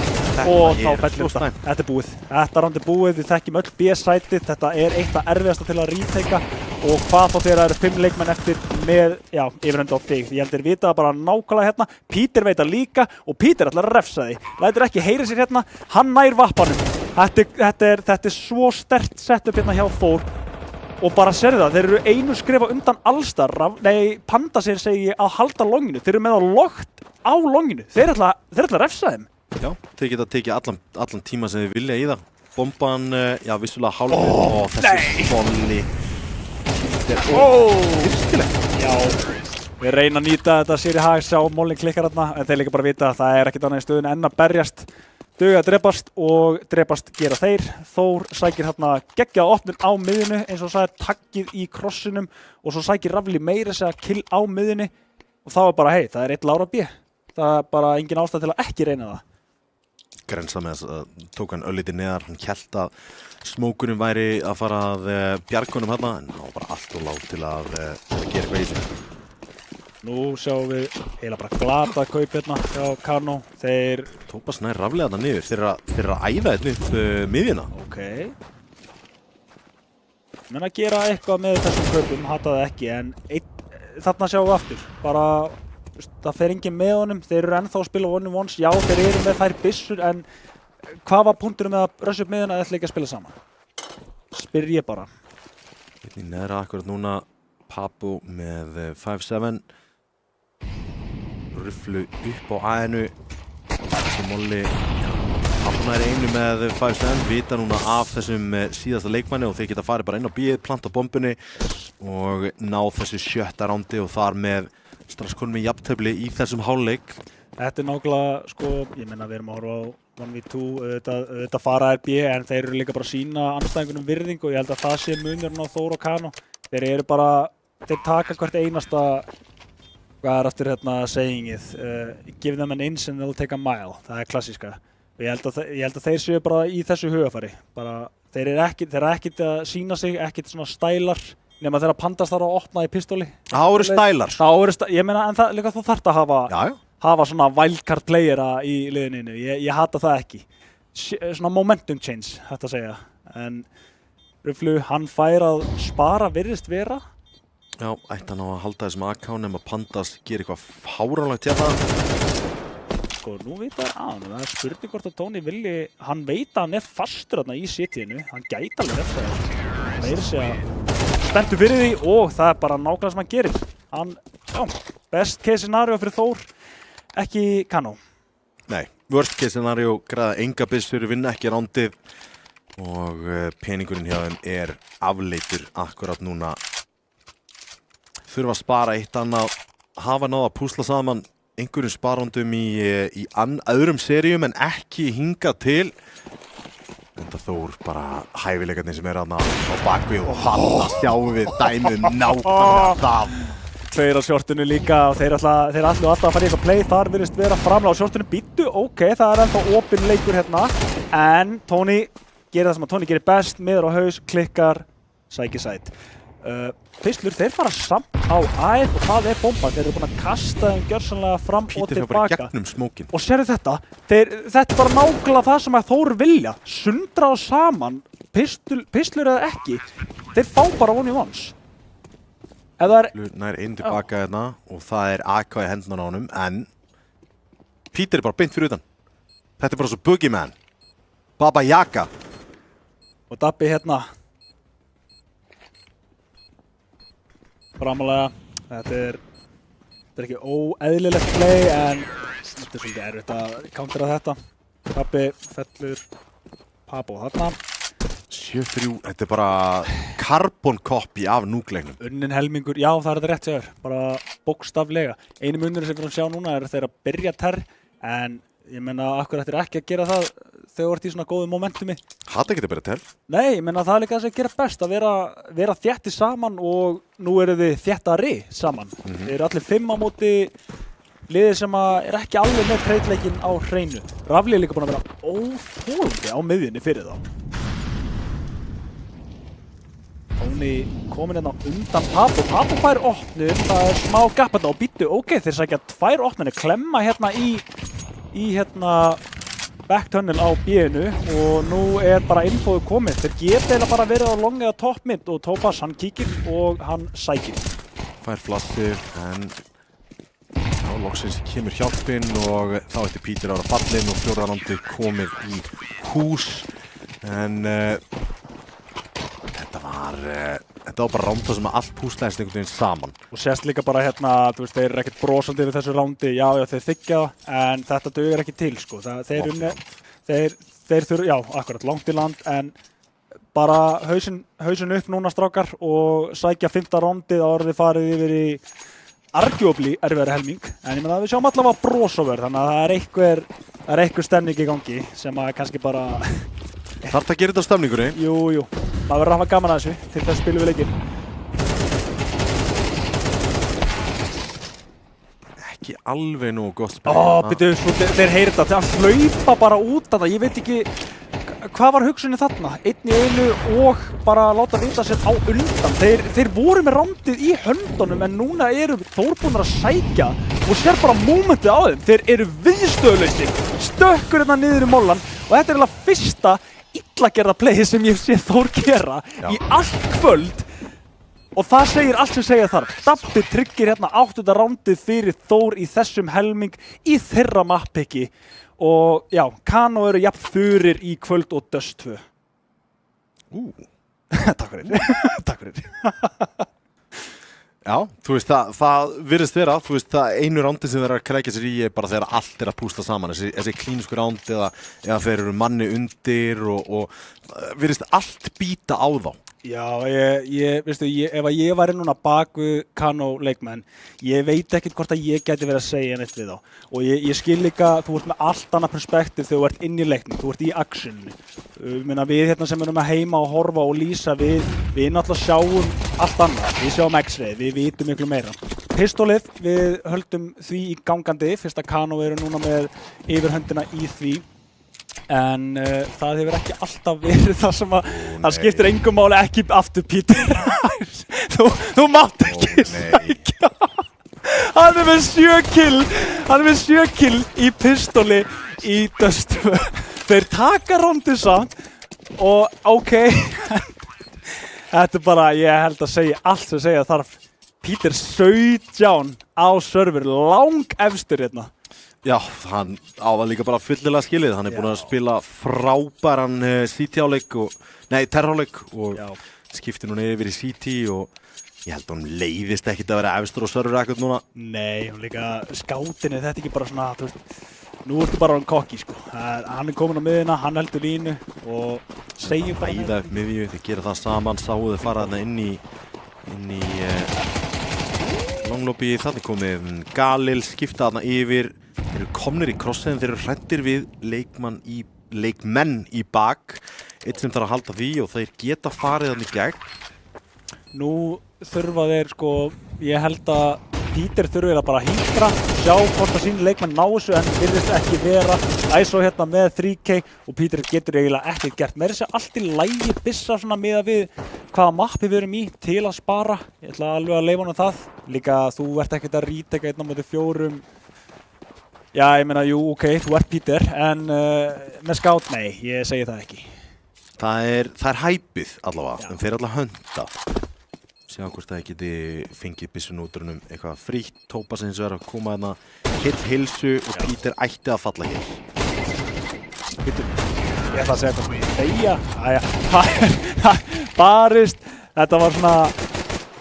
og þá fellur þetta. Þetta er búið. Þetta round er búið, við þekkjum öll B-sætið, þetta er eitt af erfiðasta til að retaka og hvað þá þegar það eru 5 leikmenn eftir með, já, yfirhönd á þig. Ég heldur vita það bara nákvæmlega hérna, Peter veit það líka og Peter ætlar að refsa því. Lætur ekki heyra sér hérna, hann nær vappanum. Þetta er svo sterkt setup hérna hjá Þór og bara sérðu það, þeir eru einu skrifa undan allstar. Nei, Panda segi að halda longinu, þeir eru með á logt á longinu, þeir ætla að refsa þeim. Já, þeir geta tekið allan tíma sem þeir vilja í það. bomban, já, vissulega hálfur. Þessi bolli. Þetta virkilega. Já, við reyna að nýta þetta sér í hag, sjá Mollin klikkar þarna, en þeir líka bara vita að það ekkert annað í stöðun en að berjast, duga að drepast og drepast gera þeir. Þór sækir hérna geggjað opnun á miðjunu, eins og sagði taggið í krossinum og svo sækir Rafli meira segja kill á miðjunni og þá bara hei, það 1 Lára B. Það bara engin ástæð til að ekki reyna það. Grensa með þess að tók hann öllítið neðar, hann hélt að smókunum væri að fara að bjargunum hérna, en það var bara allt og lágt til að gera eitthvað í þessu. Nú sjáum við eiginlega bara glata kaup hérna hjá Kano. Þeir Tópas nær raflega þarna niður, þeir eru að æða þetta upp miðjuna. Ok. Menn að gera eitthvað með þessum kaupum, hata það ekki, en þarna sjáum við aftur. Bara, það fer enginn með honum, þeir eru ennþá að spila one-on-ones. Já, þeir eru með þær byssur, en hvað var punkturinn með að rössa upp miðjuna eða ætla ekki að spila saman? Spyr ég bara. Í neðra akkurat núna, Papu með 5-7. Rufflu upp á A-inu. Þessi Molli hafnar einu með 5-7. Vita núna af þessum síðasta leikmanni og þeir geta farið bara inn á B-ið, planta bombunni og ná þessu 7. rándi og þar með strax konum með jafntefli í þessum hálfleik. Þetta nákvæmlega, sko, ég meina við erum að horfa á 1v2, auðvitað fara B, en þeir eru líka bara að sýna andstæðingunum virðing og ég held að það sé munurinn á Þór og Kano. Þeir eru bara, þeir taka hvert einasta, hvað aftur hérna sayingið, give them an inch and they'll take a mile, það klassíska. Og ég held að þeir séu bara í þessu hugafari, bara, þeir eru ekkert að sýna sig, ekkert svona stælar, nema þegar Pandas þarf að opna í pistóli. Það eru stælar. Ég meina, en það líka þú þarft að hafa svona wildcard playera í liðinu. Ég hata það ekki. Svona momentum change, þetta að segja. En Rufflu, hann fær að spara virðist vera. Já, ætti hann á að halda þessum AK nema Pandas gerir eitthvað fáránlegt hérna. Sko, nú veit það spurning hvort að Tony vilji, hann veit að hann fastur þarna í cityinu. Hann gæti alveg eftir það. Það segja spenntur fyrir því og það bara nákvæmlega sem hann gerir. Hann, best case scenario fyrir Þór. Ekki Kano. Nei, worst case scenario, græða enga byssur, vinna ekki rándið og peningurinn hjá þeim afleitur akkurat núna. Þurfa að spara eitt annað, hafa náða að púsla saman einhverjum sparandum í öðrum seríum en ekki hingað til. Þetta Þór bara hæfileikarnir sem þarna á bakvið og þarna sjáum við dæmið nákvæmlega það. Tveir á shortinu líka og þeir ætlu alltaf að fara í eitthvað play, þar virðist vera framlega á shortinu. Býttu, ok, það ennþá opinn leikur hérna, en Tony gerir það sem að Tony gerir best, miður á haus, klikkar, sækir sæt. Pislur, þeir fara samt á æð og það bomba, þeir eru búin að kasta þeim gjörsamlega fram og Pítur tilbaka. bara gegnum smókin. Og sérðu þetta, þetta bara nákvæmlega það sem að Þór vilja, sundra á saman, pislur eða ekki, þeir fá bara one-on-ones. Nær einu tilbaka hérna og það AK í hendunum á honum, en Pítur bara beint fyrir utan. Þetta bara svo Boogeyman. Baba Yaga. Og Dabbi hérna. Framalega. Þetta ekki óeðlilegt play, en þetta svolítið erfitt að countera þetta. Dabbi fellur Papu þarna. 7-3, þetta bara carbon copy af núkleiknum. Unnin helmingur, já það þetta rétt sér, bara bókstaflega. Einu munur sem við erum að sjá núna þeir að byrja terr, en ég meina akkur ættir ekki að gera það þegar þú ert í svona góðu momentumi. Hata ekki að byrja terr? Nei, ég meina það er líka það sem gera best, að vera þétti saman og nú eru þið þéttari saman. Þeir eru allir 5 á móti liðir sem ekki alveg með treytleikin á hreinu. Rafli líka búin að vera óþolandi á miðjunni fyrir þá. Tony komin hérna undan Papu. Papu fær opnum, það smá gap hérna og býttu, ok, þeir sækja 2 opnir, klemma hérna í hérna backtunnel á B-inu og nú bara infoðu komið. Þeir geta eiginlega bara verið á long eða top mid og Tópas hann kíkir og hann sækir. Fær flassir, en þá loksins kemur hjálpin og þá ætti Pítur að vera fallinn og 4. rándið komið í hús, en þetta var bara ránd sem að allt púslaðist einhvern veginn saman. Og sést líka bara hérna, þú veist, þeir eru ekkert brosandi við þessu rándi, já þeir þykja það, en þetta dugar ekki til, sko. þeir þurfa, já, akkurat, langt í land, en bara hausinn upp núna strákar og sækja 5. rándið á orðið farið yfir í arguably erfiðari helming, en ég meina við sjáum allavega bros á vörð, þannig að það er einhver stemning í gangi sem að kannski bara Þarf að gera þetta á stemningunni? Jú, maður verður að hafa gaman að þessu, til þess spilum við leikinn. Ekki alveg nógu gott spil. Byrju, svo þeir heyri þetta, þeir hlaupa bara út af það, ég veit ekki hvað var hugsunin þarna, einn í einu og bara láta vita sér á undan. Þeir voru með rándið í höndunum en núna eru Þór búnir að sækja og sér bara mómentið á þeim. Þeir eru viðstöðulausir, stökkur hérna niður í mollan og þetta er eiginlega fyrsta illagerða play sem ég sé Þór gera í allt kvöld og það segir allt sem segja þarf. Dabbi tryggir hérna 8. rándið fyrir Þór í þessum helming í þeirra mappiki og já, Kano eru jafn þurir í kvöld og Dust 2. Takk fyrir. Já, þú veist, það virðist vera, þú veist, það einu rándi sem þeir eru að krækja sér í er bara þegar allt er að púsla saman, þessi klínisku ránd eða þeir eru manni undir og virðist allt býta á þá. Já, veistu, ef ég væri núna baku Kano leikmenn, ég veit ekkert hvort að ég geti verið að segja neitt við þá. Og ég skil líka, þú ert með allt annað perspektíf þegar þú ert inn í leiknum, þú ert í actioninu. Við hérna sem erum að heima og horfa og lýsa, við náttúrulega sjáum allt annað. Við sjáum X-ray, við vitum miklu meira. Pistolið, við höldum því í gangandi, fyrst að Kano eru núna með yfirhöndina í því. En það hefur ekki alltaf verið það sem að það skiptir engum máli ekki aftur Peter. þú mátt ekki sækja. Hann er með 7 kill í pistoli í Dust 2. Þeir taka rándið samt og þetta er bara, ég held að segja allt sem segja þarf. Peter 17 á server, lang efstur hérna. Já, hann á það líka bara fullilega skilið. Hann er búinn að spila frábæran terrorleik og skipti núna yfir í CT og ég held að hann leiðist ekkert að vera efstur og server ekkert núna. Nei, og líka skátinni, þetta er ekki bara svona, þú veist, nú ertu bara hann kokki, sko. Hann er komin á miðina, hann heldur línu og segjum bara Bæða upp miðju, þeir gera það saman, sáu þeir fara þarna inn í longlobby, þannig komið Galil, skipta þarna yfir. Þeir eru komnir í krossið, þeir eru hræddir við leikmenn í bak. Eitt sem þarf að halda því og þeir geta farið hann í gegn. Nú þurfa þeir, sko, ég held að Peter þurfi bara að hindra, sjá hvort að sín leikmenn ná þessu en virðist ekki vera. ISO hérna með 3K og Peter getur eiginlega ekkert gert. Með þessi allt í lagi byssa svona miða við hvaða mappi við erum í til að spara. Ég ætla alveg að leyfa honum það. Líka þú ert ekkert að retaka 1-4. Já, ég meina, jú, ok, þú ert Peter, en með scout, nei, ég segi það ekki. Það er hæpið allavega, en þeir allavega hönda. Sjá hvort það geti fengið byssunútrunum eitthvað frítt. Tópa sem hins vegar að koma þarna hilsu og Peter ætti að falla hér. Peter, ég ætla að segja eitthvað þegja. Æja, barist. Þetta var svona,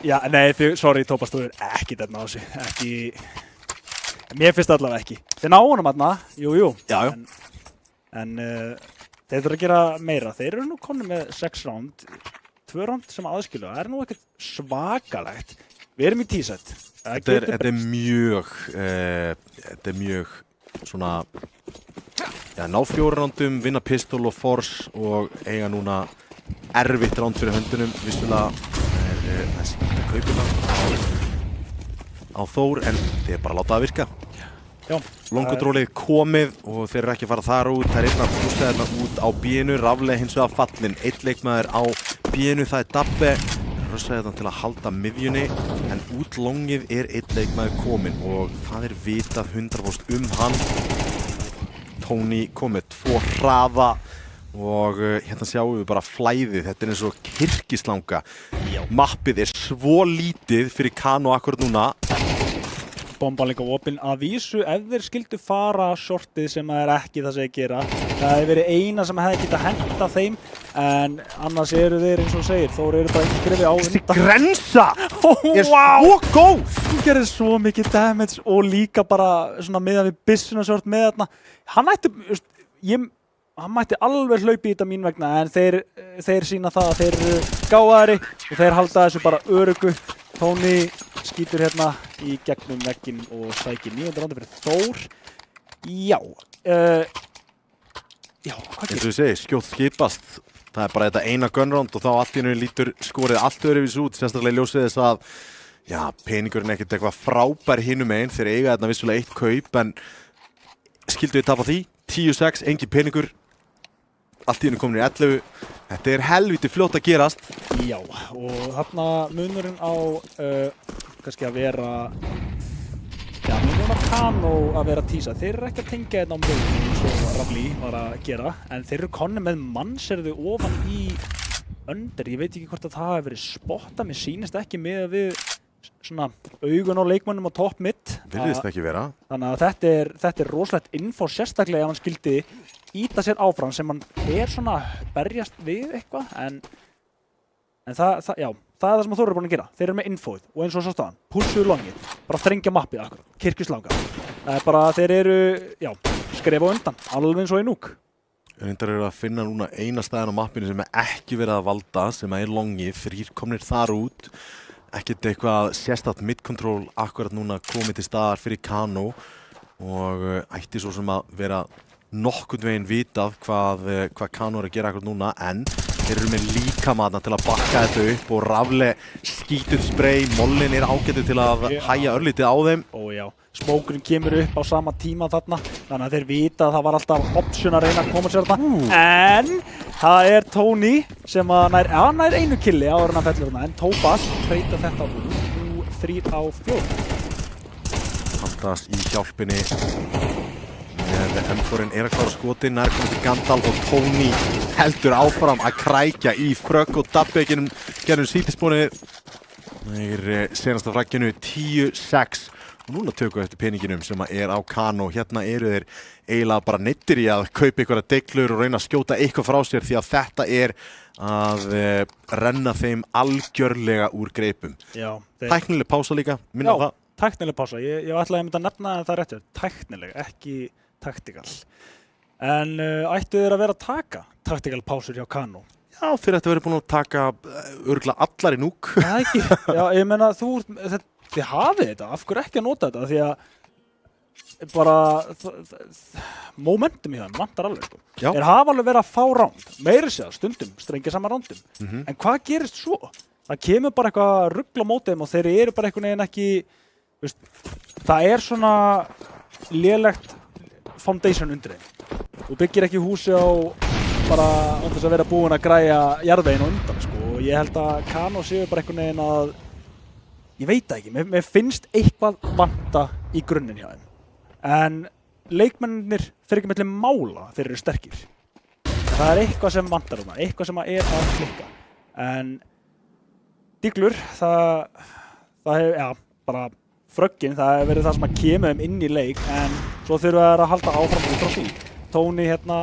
já, nei, sorry, Tópa stóður ekki þarna á sig, ekki. Mér finnst það allavega ekki. Þeir ná honum þarna, jú. Já. En þeir þurfa að gera meira. Þeir eru nú komnir með 6 ránd, 2 ránd sem aðskilu. Það er nú ekkert svakalegt. Við erum í T-set. Þetta er mjög svona, já, ná 4 rándum, vinna pistol og force og eiga núna erfitt ránd fyrir höndunum. Vissulega er það kaupina á Þór, en þeir bara láta það virka. Já. Longkontrólið komið og þeir eru ekki að fara þar út. Það er einn að pústa þarna út á B-inu, Rafle hins vegar fallinn. Einn leikmaður á B-inu, það er Dabbe. Rössaði þetta til að halda miðjunni, en út longið er einn leikmaður kominn og það er vitað 100% hann. Tony komið 2 hraða og hérna sjáum við bara flæðið. Þetta er eins og kirkislanga. Mappið er svo lítið fyrir Kano akkurat núna. Bomban líka opinn að vísu ef þeir skildu fara shortið sem það er ekki það sem þeir gera. Það hefði verið eina sem hefði getað henta þeim en annars eru þeir eins og segir. Þór eru bara ekki skrifið á undan. Þessi grensa er svo góð! Hún gerir svo mikið damage og líka bara svona miðað við byssuna short með þarna. Hann ætti, hann mætti alveg hlaupi í þetta mín vegna en þeir sýna það að þeir eru gáðari og þeir halda þessu bara öruggu. Tony skýtur hérna í gegnum vegginn og sækir 900 randi fyrir Þór. Já, hvað Eins og ég segi, skjótt skipast. Það er bara þetta eina gunround og þá allt í einu lítur skorið allt öðruvísi út, sérstaklega í ljósið þess að peningurinn er ekkert eitthvað frábær hinum megin, þeir eiga þarna vissulega 1 kaup en skildu við tapa því, 10-6, engin peningur, allt í einu komin í 11, þetta er helviti fljótt að gerast. Já, og þarna munurinn á kannski að vera, munurinn á Kano að vera tísa, þeir eru ekki að tengja þetta á mjögum eins og Rafli var að gera, en þeir eru konni með mannserðu ofan í under, ég veit ekki hvort að það hefur verið spotta, mér sýnist ekki með að við svona augun á leikmönnum á top mid. Virðist ekki vera. Þannig að þetta er rosalegt info, sérstaklega ef hann skildi íta sér áfram sem hann er svona berjast við eitthvað, en það er það sem Þór er búin að gera. Þeir eru með infoið og eins og svo staðan, púlsuðu longið, bara þrengja mappið akkurat, kirkjuslanga. Það er bara, þeir eru, skrefa undan, alveg eins og í núk. Reyndar eru að finna núna eina staðan á mappinu sem er ekki verið að valda, sem er longið, 3 komnir þar út. Ekkert eitthvað sérstakt mid-control akkurat núna komið til staðar fyrir Kano og ætti svo sem að vera nokkurn veginn vitað hvað Kano er að gera akkurat núna en þeir eru með líkamanna til að bakka þetta upp og Rafle skítið spray, mollin er ágætið til að hæja örlítið á þeim. Smókurinn kemur upp á sama tíma þarna, þannig að þeir vita að það var alltaf option að reyna að koma sér þarna. En það er Tony sem að nær einu killi áður en að fellur þarna, en Tobas treyta þetta úr 3 á 4. Haldast í hjálpinni. M4-in er að klára skotin, nær komið til Gandal og Tony heldur áfram að krækja í frögg og dabbeginum gerðum sítispónið. Það er senasta fragginu 10-6. Og núna tökum við eftir peninginum sem er á Kano. Hérna eru þeir eiginlega bara neyddir í að kaupa einhverja deiglur og reyna að skjóta eitthvað frá sér því að þetta er að renna þeim algjörlega úr greipum. Tæknileg pása líka, minna það. Tæknileg pása. Ég ætlaði að mynda að nefna en það er réttur. Tæknileg, ekki taktikal. En ættu þeir að vera að taka taktikal pásur hjá Kano? Já, þeir ættu að vera búin að taka örugglega allar í núk. Það ekki. Já, ég meina þið hafið þetta, af hverju ekki að nota þetta? Því að bara momentum í það vantar alveg sko. Þeir hafa alveg verið að fá ránd, meira sér stundum, strengja saman rándum. En hvað gerist svo? Það kemur bara eitthvað rugl á móti þeim og þeir eru bara einhvern veginn ekki, það er svona lélegt foundation undir þeim. Þú byggir ekki húsi á bara án þess að vera búin að græja jarðveginn á undan sko. Og ég held að Kano séu bara einhvern veginn að ég veit það ekki, mér finnst eitthvað vanta í grunninn hjá þeim. En leikmennir fer ekki milli mála, þeir eru sterkir. Það er eitthvað sem vantar þarna, eitthvað sem er að klikka. En díglur, það hefur, bara fröggin, það hefur verið það sem að kemur þeim inn í leik, en svo þurfa þeir að halda áfram út frá því. Tony hérna,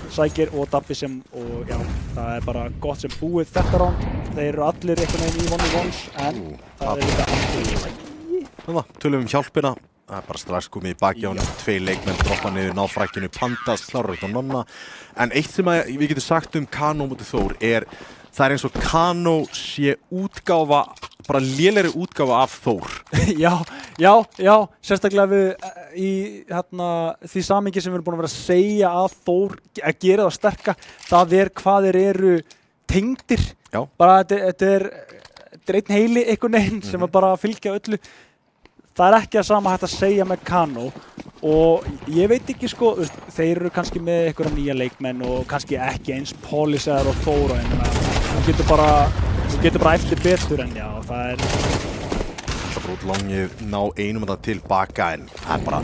Sækir og Dabbi sem, og það er bara gott sem búið þetta ránd. Þeir eru allir einhvern veginn í 1v1s, en það er líka allir. Þannig, tölum hjálpina. Það er bara strax komið í baki á hann, 2 leikmenn droppa niður, ná frækjunu, Pandas, klárar þetta á nonna. En eitt sem við getum sagt Kano móti Þór það er eins og Kano sé útgáfa, bara lélegri útgáfa af Þór. Já, sérstaklega við í því samhengi sem við erum búin að vera að segja að Þór, að gera það sterka, það er hvað þeir eru tengdir. Bara þetta er einn heili einhvern veginn sem er bara að fylgja öllu. Það er ekki að sama hægt að segja með Kano og ég veit ekki sko, þeir eru kannski með einhverja nýja leikmenn og kannski ekki eins polisaðar og Þór og þú getur bara eftir betur en það er Longið ná einum að það tilbaka en það er bara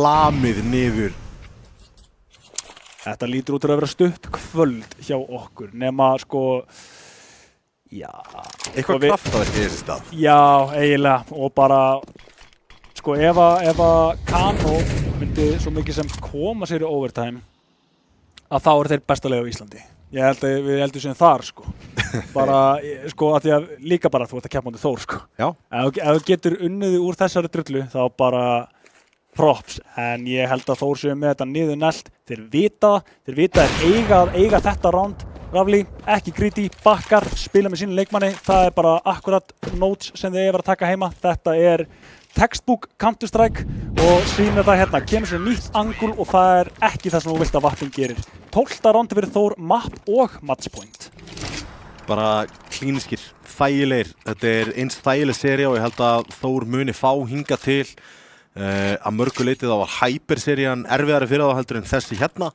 lamið niður. Þetta lítur út að vera stutt kvöld hjá okkur nema sko eitthvað kraftaverk í þessi stað. Já, eiginlega og bara sko ef að Kano myndi svo mikið sem koma sér í overtime að þá eru þeir besta lið á Íslandi. Ég held að við heldum sem þar sko. Bara sko að því að líka bara þú ert að keppa móti Þór sko. Já. Ef þú getur unnið úr þessari drullu þá bara props, en ég held að Þór séu með þetta niður nælt. Þeir vita eiga þetta round. Rafli, ekki greedy, bakkar, spila með sínu leikmanni. Það er bara akkurat notes sem þeir vera að taka heima. Þetta er textbook Counter-Strike og sýnir þetta hérna. Kemur sér nýtt angul og það er ekki það sem þú vilt að Vatn gerir. 12. roundi fyrir Þór, map og matchpoint. Bara klíniskir, þægilegir. Þetta er eins þægileg sería og ég held að Þór muni fá hinga til. Að mörgu leiti þá var Hyper-serían erfiðari fyrir þá heldur en þessi hérna.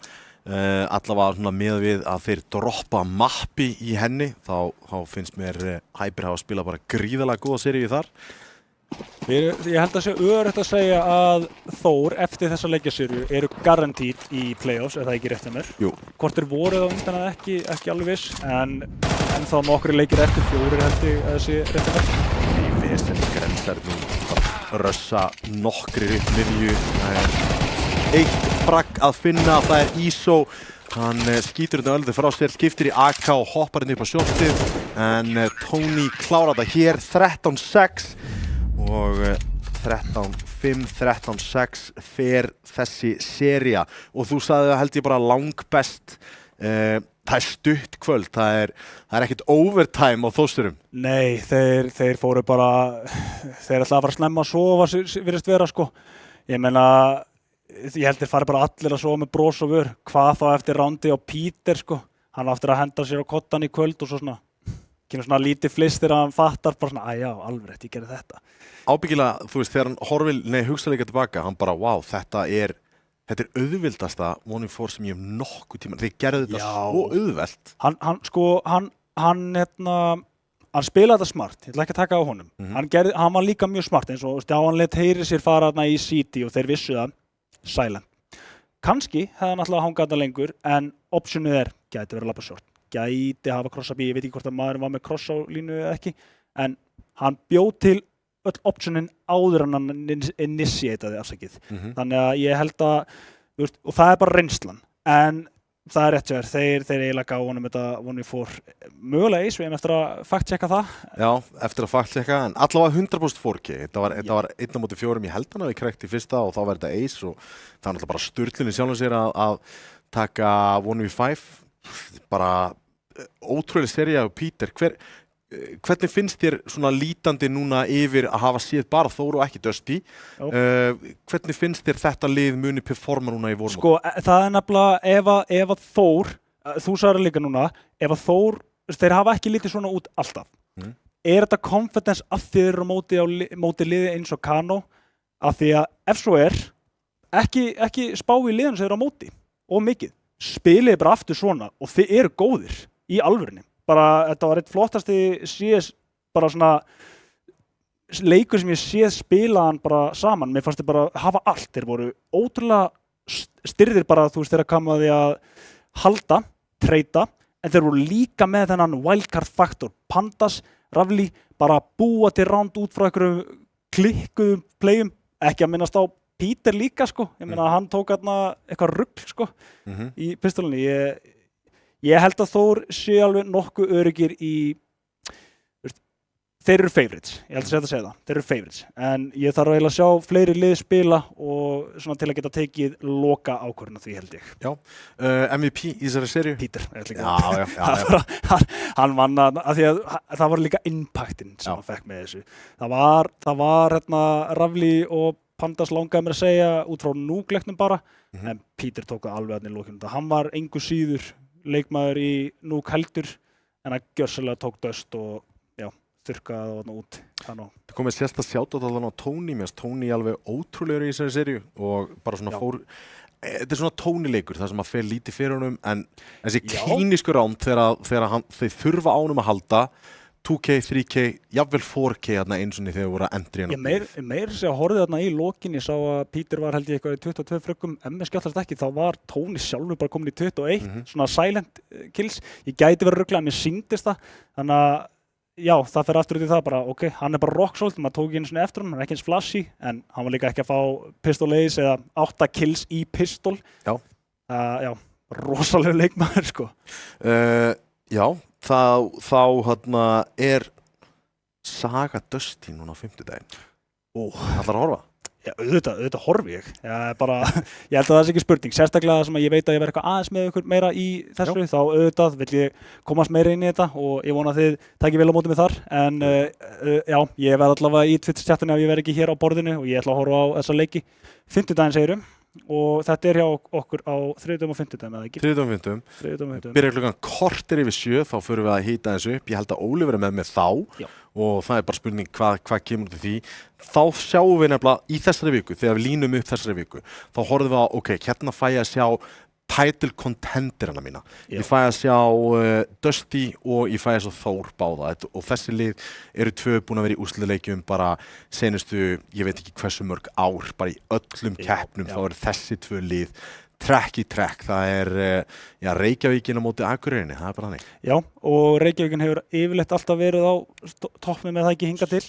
Allavega svona með við að þeir droppa mappi í henni. Þá finnst mér Hyper hafa spilað bara gríðarlega góða seríu þar. Ég held að sé öruggt að segja að Þór eftir þessa leikjaseríu eru guaranteed í playoffs, er það ekki rétt hjá mér? Jú. Hvort voru það undan að ekki alveg viss, en þá nokkri leikir eftir 4 held ég að sé rétt hjá mér. Í vesen grensverðum rössa nokkri upp miðju. Það er eitt fragg að finna, það er Iso. Hann skýtur þetta öllu frá sér, skiptir í AK og hoppar inn upp á sjóttið. En Tony klárar þetta hér, 13-6. Og 13-5, 13-6 fer þessi sería og þú sagði það held ég bara langbest. Það er stutt kvöld, það er ekkert overtime á Þórsurum. Nei, þeir fóru bara, þeir ætlaði að fara snemma að sofa virðist vera sko. Ég meina, ég held þeir fari bara allir að sofa með bros og vör. Hvað þá eftir rándi á Peter sko, hann á eftir að henda sér á kottan í kvöld og svo svona. Kemur svona lítið flist þegar hann fattar bara svona, já, alveg rétt, ég gerði þetta. Ábyggilega, þú veist, þegar hann hugsa líka tilbaka, hann bara, wow, þetta er auðvildasta 1v4 sem ég hef nokkuð tíma. Þeir gerðu þetta svo auðvelt. Hann spilaði þetta smart, ég ætla ekki að taka á honum. Hann var líka mjög smart, eins og hann lét heyri sér fara þarna í City og þeir vissu það, silent. Kannski hefði hann alltaf hangað þetta lengur, en optionið gæti verið að labba short. Gæti hafa krossa bí, ég veit ekki hvort að maðurinn var með kross á línu eða ekki, en hann bjóð til öll optionin áður en hann initiataði afsakið. Þannig að ég held að, og það er bara reynslan, en það er rétt sér, þeir eiginlega gáðu honum þetta 1v4 mögulega eins og ég eftir að fact-checka það. Já, eftir að fact-checka, en allavega 100% 4K. Þetta var 1-4 í held hann að við krekkt í fyrsta og þá var þetta ace og það var náttúrulega bara sturlunni sjálfum sér að taka 1v5. Bara ótrúlega sería á Peter. Hvernig finnst þér svona lítandi núna yfir að hafa séð bara Þór og ekki Dusty? Hvernig finnst þér þetta lið muni performa núna í vormót? Sko, það er nefnilega ef að Þór, þú sagði líka núna, ef að Þór, þeir hafa ekki lítið svona út alltaf. Er þetta confidence að þið eru móti liði eins og Kano? Af því að ef svo ekki spá í liðinu sem eru á móti og mikið. Spilið bara aftur svona og þið eru góðir í alvörinni. Bara, þetta var eitt flottasti CS, bara svona leikur sem ég séð spilaðan bara saman. Mér fannst þið bara hafa allt. Þeir voru ótrúlega styrðir bara, þú veist, þeirra kamaði að halda, treyta, en þeir voru líka með þennan wildcard faktor. Pandas, Rafli, bara búa til round út frá einhverju klikkuðum playum, ekki að minnast á Peter líka sko, ég meina hann tók hérna eitthvað rugl sko í pistolunni. Ég held að Þór sé alveg nokkuð öruggir í, þeir eru favorites, ég held að segja það, þeir eru favorites. En ég þarf eiginlega að sjá fleiri lið spila og svona til að geta tekið loka ákvörðun af því held ég. Já, MVP í þessari seríu? Peter, já. Hann vann að því að það var líka impactinn sem hann fekk með þessu. Það var hérna Rafli og Pandas langaði mér að segja út frá núgleiknum bara, en Peter tók það alveg að í lokinu. Hann var engu síður leikmaður í núg heldur, en hann gjörsamlega tók Dust og þurrkaði það út. Það komið sérst að sjáta þetta á Tony, mér finnst Tony alveg ótrúlegur í þessari seríu og bara svona þetta er svona Tony-leikur, það sem að fer lítið fyrir honum, en þessi klínísku ránd þegar þeir þurfa á honum að halda 2K, 3K, jafnvel 4K þarna eins og þegar voru að endri hann. Meir sé að horfið þarna í lokin, ég sá að Peter var held ég eitthvað í 22 fröggum, MS skjáttast ekki, þá var Tony sjálfur bara komin í 21, svona silent kills. Ég gæti verið ruglað, mér sýndist það, þannig að já, það fer aftur út í það bara, ok, hann er bara rock solid, maður tók ekki einu svona eftir hann er ekki eins flashy, en hann var líka ekki að fá pistol ace eða 8 kills í pistol. Já, rosalega leikmaður sko. Já, þá hérna er Saga Dusty núna á 50-daginn. Ætlar að horfa? Já, auðvitað horfi ég. Ég held að það sé ekki spurning, sérstaklega sem að ég veit að ég verð eitthvað aðeins með ykkur meira í þessu, þá auðvitað vil ég komast meira inn í þetta og ég vona að þið takið vel á móti mig þar, en já, ég verð allavega í Twitch-chatinu ef ég verð ekki hér á borðinu og ég ætla að horfa á þessa leiki. Fimmtudaginn segirum og þetta hjá okkur á þriðjudögum og fimmtudögum, eða ekki? Þriðjudögum og fimmtudögum. Þriðjudögum og fimmtudögum. Byrjar klukkan korter yfir 7, þá förum við að hýta þessu upp. Ég held að Óli verður með mér þá og það bara spurning hvað kemur til því. Þá sjáum við nefnilega í þessari viku, þegar við línum upp þessari viku, þá horfum við að, ok, hérna fæ ég að sjá title contenderana mína. Ég fæ að sjá Dusty og ég fæ að sjá Þór báða og þessi lið eru tvö búin að vera í úrslitaleikjum bara senustu, ég veit ekki hversu mörg ár, bara í öllum keppnum þá eru þessi tvö lið trekk í trekk. Það Reykjavíkin á móti Akureyrinni, það bara þannig. Já, og Reykjavíkin hefur yfirleitt alltaf verið á toppnum með það ekki hingað til.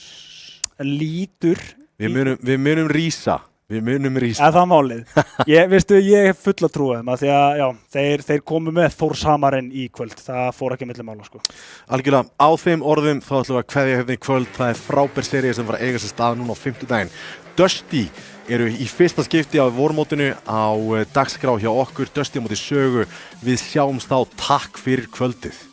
Lítur. Við munum rísa. Það málið. Ég hef fulla trú á þeim, af því að þeir komu með Þórshamarinn í kvöld. Það fór ekki milli mála, sko. Algjörlega, á þeim orðum þá ætlum við að kveðja hérna í kvöld. Það frábær sería sem var að eiga sér stað núna á fimmtudaginn. Dusty eru í fyrsta skipti á vormótinu á dagskrá hjá okkur. Dusty á móti Sögu. Við sjáumst þá, takk fyrir kvöldið.